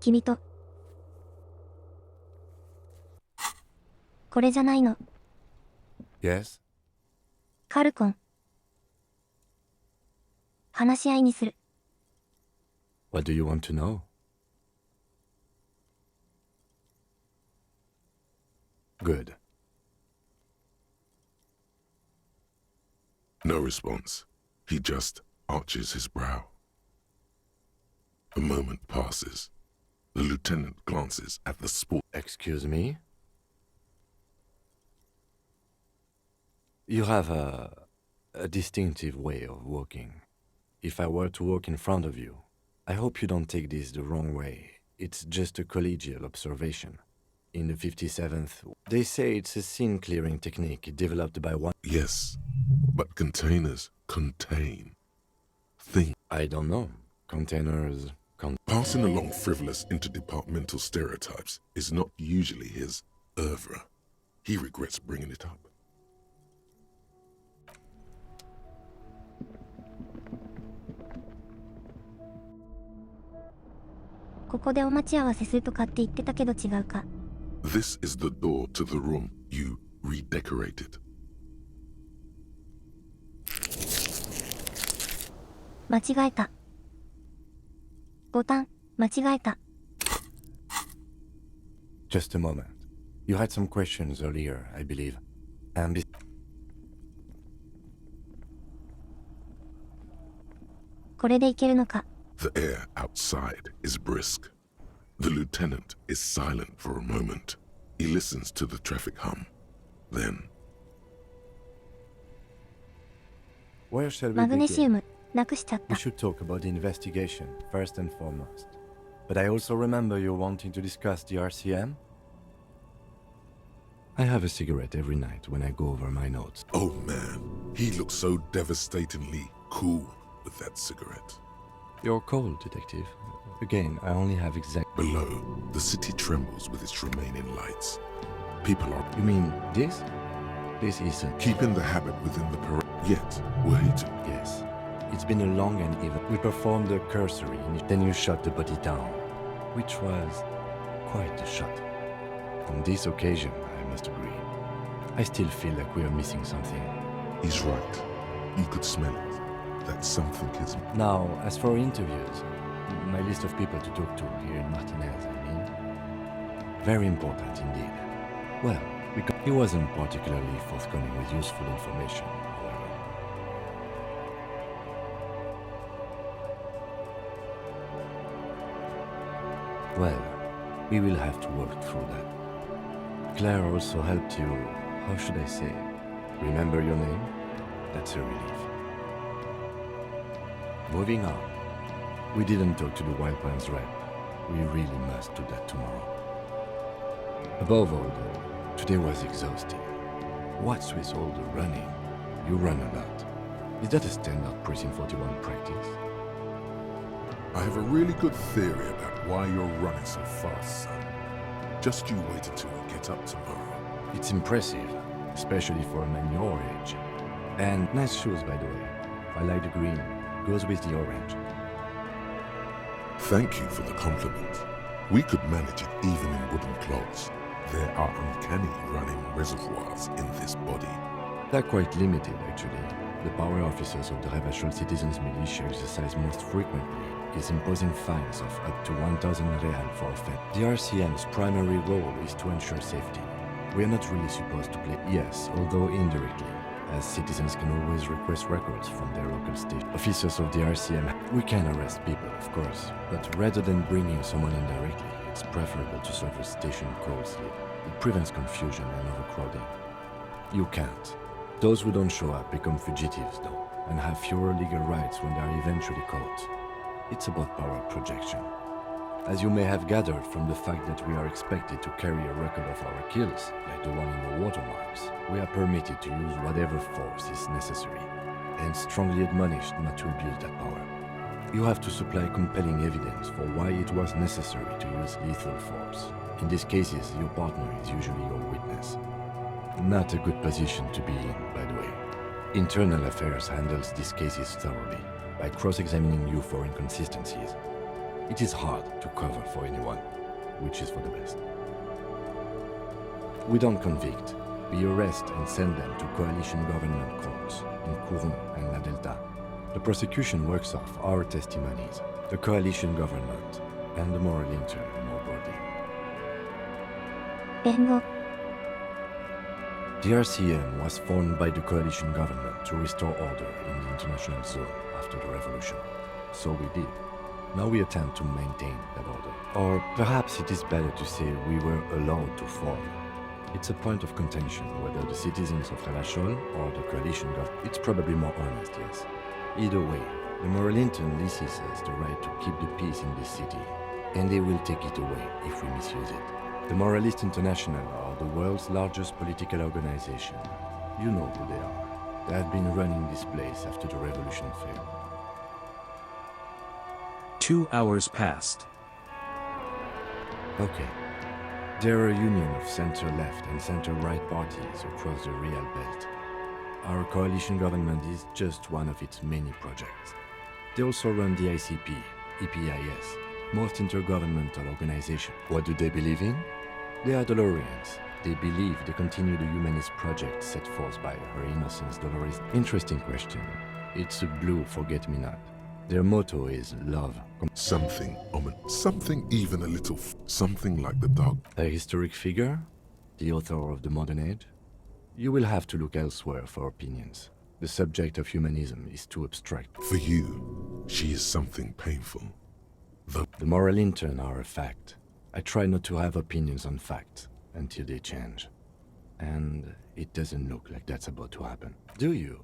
君とこれじゃないの。 Yes? カルコン話し合いにする。 What do you want to know? Good. No response. He just arches his brow. A moment passes. The lieutenant glances at the sport. Excuse me? You have a distinctive way of walking. If I were to walk in front of you, I hope you don't take this the wrong way. It's just a collegial observation. In the 57th, they say it's a scene-clearing technique developed by one... Yes, but containers contain things. I don't know. Containers... Passing along frivolous interdepartmental stereotypes is not usually his oeuvre. He regrets bringing it up. ここでお待ち合わせするとかって言ってたけど違うか。 This is the door to the room you redecorated. 間違えた。ボタン、間違えた。Just a moment. You had some questions earlier, I believe. And... これでいけるのか。 The air outside is brisk. The lieutenant is silent for a moment. He listens to the traffic hum. Then... Where shall we マグネシウ begin? ム、なくしちゃっ We た。 should talk about the investigation, first and foremost. But I also remember you wanting to discuss the RCM? I have a cigarette every night when I go over my notes. Oh man, he looks so devastatingly cool with that cigarette. You're cold, detective. Again, I only have exact... Below, the city trembles with its remaining lights. People are... You mean this? This isn't... Keeping the habit within the parade. Yet, we're here to... Yes. It's been a long and even. We performed the cursory, then you shot the body down, which was quite a shot. On this occasion, I must agree. I still feel like we are missing something. He's right. You could smell it. That something is... Now, as for interviews, my list of people to talk to here in Martinez, I mean. Very important indeed. Well, he wasn't particularly forthcoming with useful information, however. Well, we will have to work through that. Claire also helped you, how should I say, remember your name? That's a relief. Moving on. We didn't talk to the Wild Pines rep. We really must do that tomorrow. Above all, though, today was exhausting. What's with all the running? You run a lot. Is that a standard Precinct 41 practice? I have a really good theory about why you're running so fast, son. Just you wait until we get up tomorrow. It's impressive, especially for a man your age. And nice shoes, by the way. I like the green. Goes with the orange. Thank you for the compliment. We could manage it even in wooden clogs. There are uncanny running reservoirs in this body. They're quite limited, actually. The power officers of the Rebachol Citizens Militia exercise most frequently is imposing fines of up to 1,000 real for offense. The RCM's primary role is to ensure safety. We are not really supposed to play, yes, although indirectly, as citizens can always request records from their local state. Officers of the RCM, we can arrest people, of course, but rather than bringing someone in directly, it's preferable to serve a station cold sleep. It prevents confusion and overcrowding. You can't. Those who don't show up become fugitives, though, and have fewer legal rights when they are eventually caught. It's about power projection. As you may have gathered from the fact that we are expected to carry a record of our kills, like the one in the watermarks, we are permitted to use whatever force is necessary, and strongly admonished not to abuse that power. You have to supply compelling evidence for why it was necessary to use lethal force. In these cases, your partner is usually your witness. Not a good position to be in, by the way. Internal Affairs handles these cases thoroughly, by cross-examining you for inconsistencies. It is hard to cover for anyone, which is for the best. We don't convict. We arrest and send them to coalition government courts in Courron and La Delta. The prosecution works off our testimonies, the coalition government, and the moral intern more broadly. 弁護 The RCM was formed by the coalition government to restore order in the international zone after the revolution. So we did. Now we attempt to maintain that order. Or perhaps it is better to say we were allowed to form. It's a point of contention whether the citizens of Rebachol or the coalition government. It's probably more honest, yes. Either way, the Moralinton leases us the right to keep the peace in this city, and they will take it away if we misuse it. The Moralist International are the world's largest political organization. You know who they are. They have been running this place after the revolution failed. 2 hours passed. Okay. There are a union of center-left and center-right parties across the Real Belt. Our coalition government is just one of its many projects. They also run the ICP, EPIS, most intergovernmental organization. What do they believe in? They are Dolorians. They believe they continue the humanist project set forth by Her Innocence Dolores. Interesting question. It's a blue forget-me-not. Their motto is love. Something even a little, something like the dog. A historic figure? The author of the modern age? You will have to look elsewhere for opinions. The subject of humanism is too abstract. For you, she is something painful. The moral intern are a fact. I try not to have opinions on facts until they change. And it doesn't look like that's about to happen. Do you?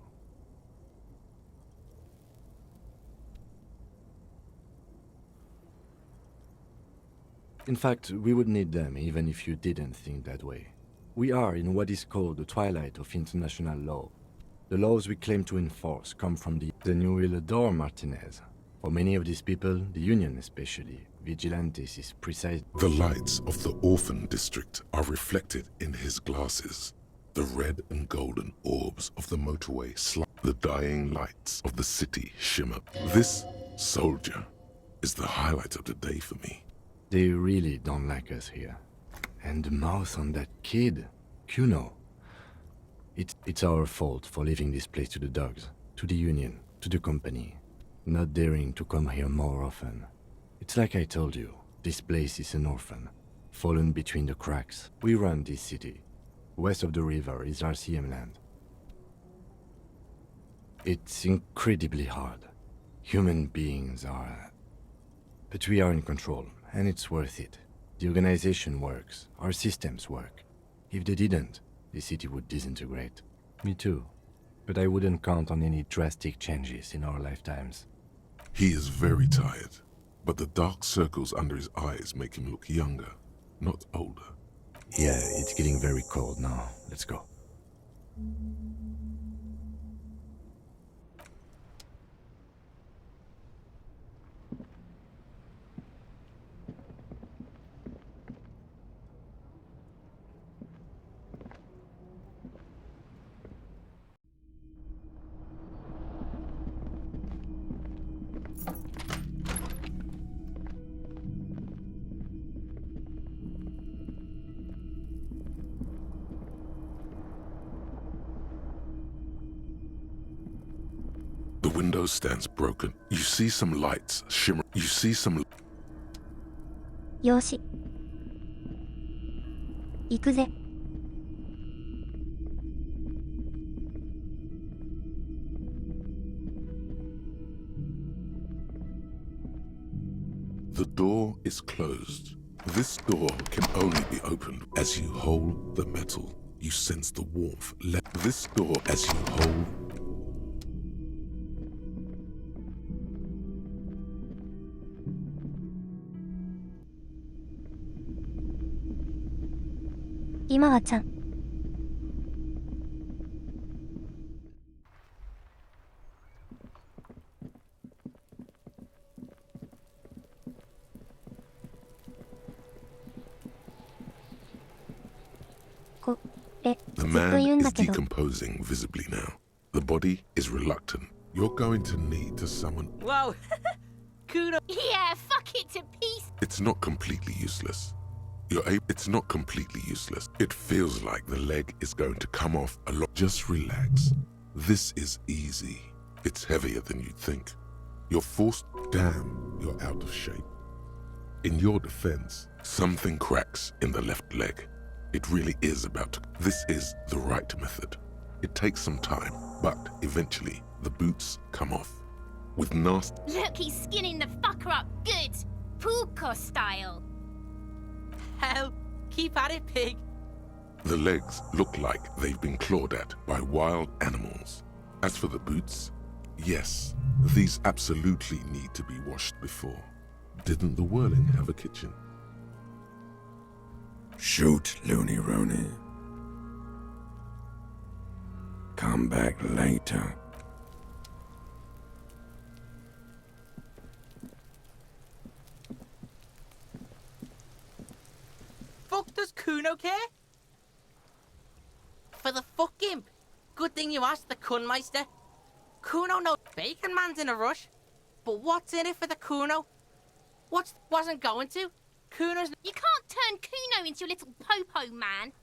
In fact, we would need them even if you didn't think that way. We are in what is called the twilight of international law. The laws we claim to enforce come from the new Isidore Martinez. For many of these people, the Union especially, Vigilantes is precise. The lights of the orphan district are reflected in his glasses. The red and golden orbs of the motorway The dying lights of the city shimmer. This soldier is the highlight of the day for me. They really don't like us here. And the mouth on that kid, Kuno. It's our fault for leaving this place to the dogs, to the union, to the company, not daring to come here more often. It's like I told you, this place is an orphan, fallen between the cracks. We run this city. West of the river is RCM land. It's incredibly hard. Human beings are... But we are in control, and it's worth it. The organization works, our systems work. If they didn't, the city would disintegrate. Me too. But I wouldn't count on any drastic changes in our lifetimes. He is very tired, but the dark circles under his eyes make him look younger, not older. Yeah, it's getting very cold now. Let's go. The window stands broken. You see some lights shimmer. You see some... よし。行くぜ。The door is closed. This door can only be opened as you hold the metal. You sense the warmth. Let this door as you hold...今はちゃん。これ、ず The っと言うん man だ is けど。 decomposing visibly now. The body is reluctant. You're going to need to summon... Whoa! Kuno. Yeah, fuck it to pieces. It's not completely useless. It's not completely useless. It feels like the leg is going to come off a lot. Just relax. This is easy. It's heavier than you'd think. You're forced... Damn, you're out of shape. In your defense, something cracks in the left leg. It really is about to... This is the right method. It takes some time, but eventually the boots come off. With nasty... Look, he's skinning the fucker up good. Puka style. Hell, keep at it, pig. The legs look like they've been clawed at by wild animals. As for the boots, yes, these absolutely need to be washed before. Didn't the whirling have a kitchen? Shoot, Looney Rooney. Come back later. Fuck does Kuno care? For the fuck imp. Good thing you asked the Kunmeister. Kuno knows Bacon Man's in a rush. But what's in it for the Kuno? Wasn't going to. Kuno's... You can't turn Kuno into a little popo man.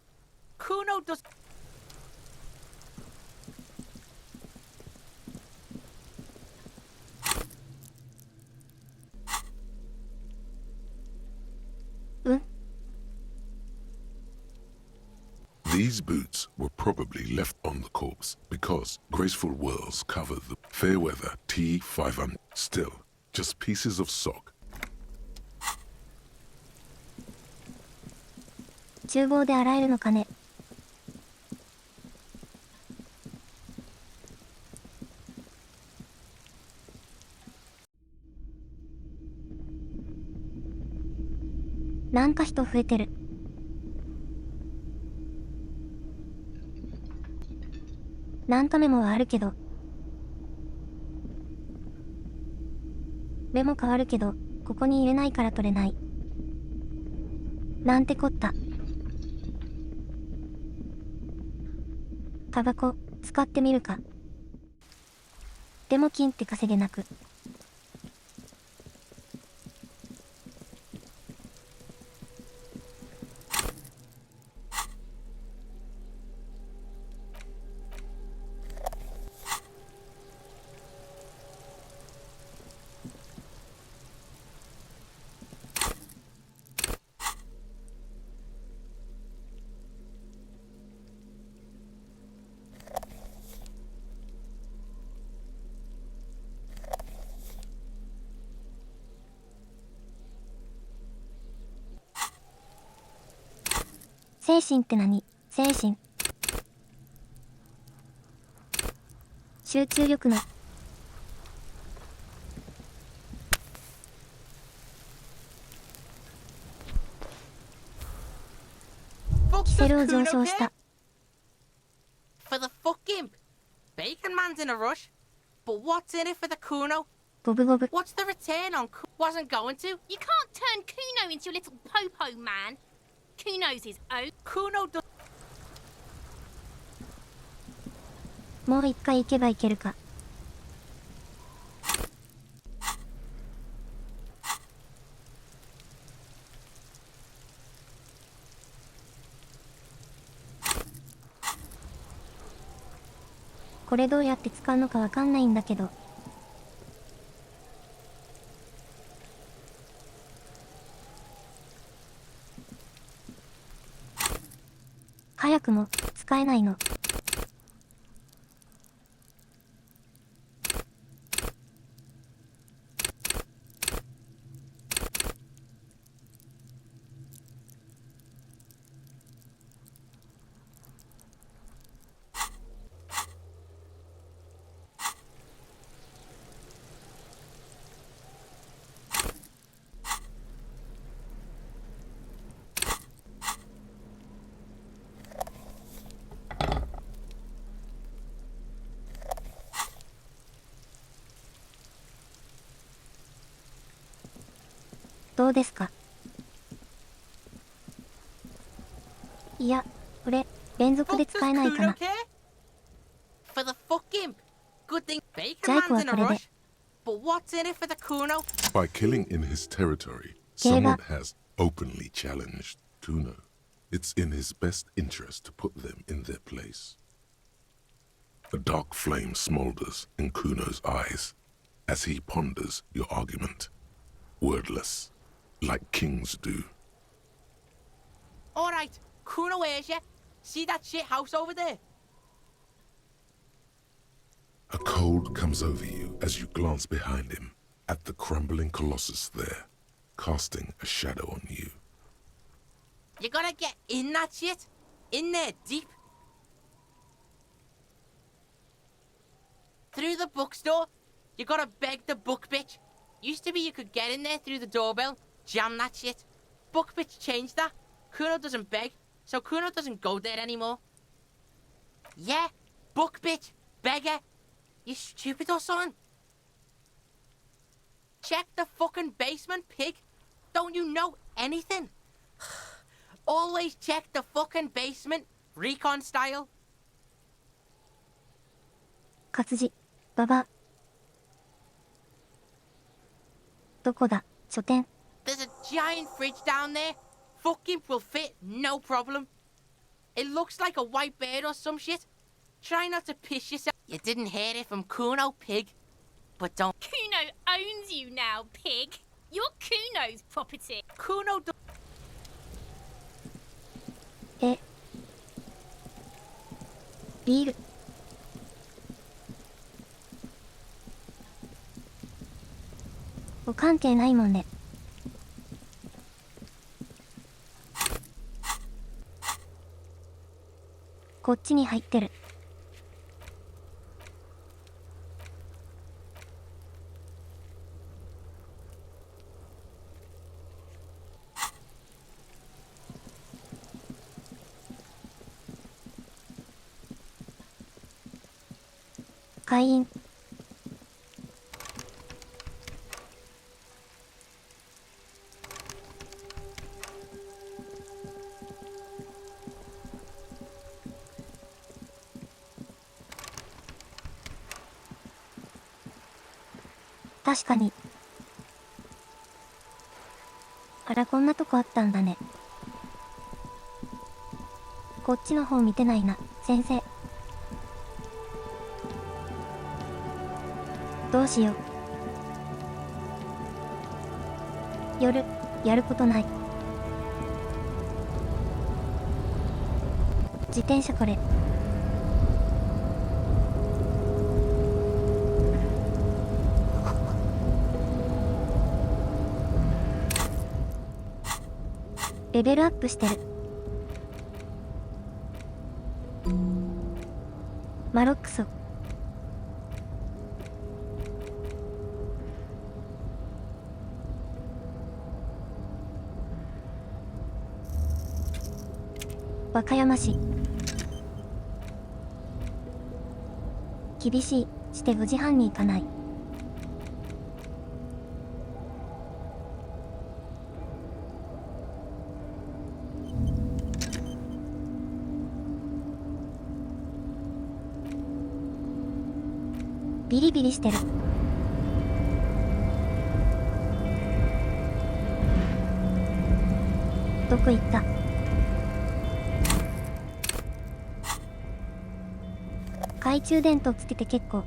Kuno does... These boots were probably left on the corpse because graceful whirls cover the Fairweather T500. Still, just pieces of sock. 厨房で洗えるのかね。なんか人増えてる。なんかメモはあるけど。メモ変わるけど、ここに入れないから取れない。なんてこった。タバコ、使ってみるか。ても金って稼げなく。精神って何？精神。集中力の。キセルを上昇した。For the fuck imp. Bacon man's in a rush. But what's in it for the Kuno? ゴブゴブ。 What's the return on wasn't going to? You can't turn Kuno into a little popo, man. Kuno's his own. Kuno do- もう一回行けばいけるか。これどうやって使うのかわかんないんだけど。早くも使えないの。どうですか？いや、これ、連続で使えないかな。For the fuck imp. Good thing ジ Bacon ャイク man's は in こ a れで。 rush. But what's in it for the Kuno? By killing in his territory, Gave someone up. has openly challenged Kuno. It's in his best interest to put them in their place. A dark flame smolders in Kuno's eyes as he ponders your argument, wordless, like kings do. Alright, Kuno hears you. See that shit house over there? A cold comes over you as you glance behind him at the crumbling colossus there, casting a shadow on you. You gotta get in that shit. In there, deep. Through the bookstore, you gotta beg the book bitch. Used to be you could get in there through the doorbell, jam that shit. Book bitch changed that. Kuno doesn't beg, so Kuno doesn't go there anymore. Yeah, book bitch, beggar. You stupid or something? Check the fucking basement, pig. Don't you know anything? Always check the fucking basement, recon style. 活字、ババ。どこだ、書店。There's a giant fridge down there. Fucking will fit, no problem. It looks like a white bird or some shit. Try not to piss yourself. You didn't hear it from Kuno, pig. But don't. Kuno owns you now, pig. You're Kuno's property. Kuno do- え。ビール。関係ないもんね。こっちに入ってる。会員。確かに。あら、こんなとこあったんだね。こっちの方見てないな、先生。どうしよう。夜、やることない。自転車これ。レベルアップしてる。マロックソ。和歌山市。厳しい。して5時半に行かない。ビリビリしてる。どこ行った？懐中電灯つけて結構。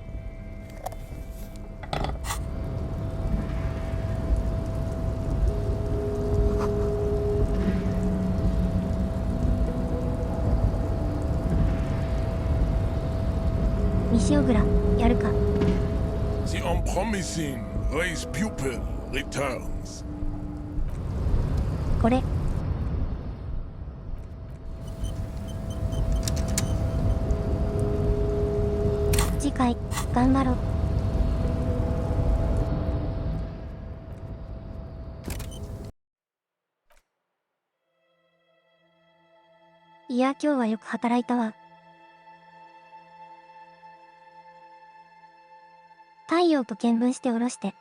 西小倉、やるか。The unpromising race pupil returns. これ。次回、頑張ろう。いや、今日はよく働いたわ。太陽と見分して下ろして。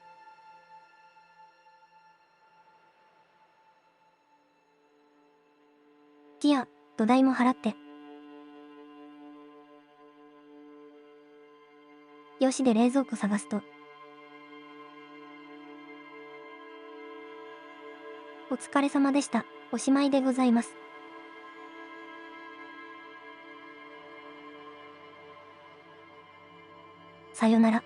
ティア、土台も払って。よしで冷蔵庫探すと。お疲れ様でした。おしまいでございます。さよなら。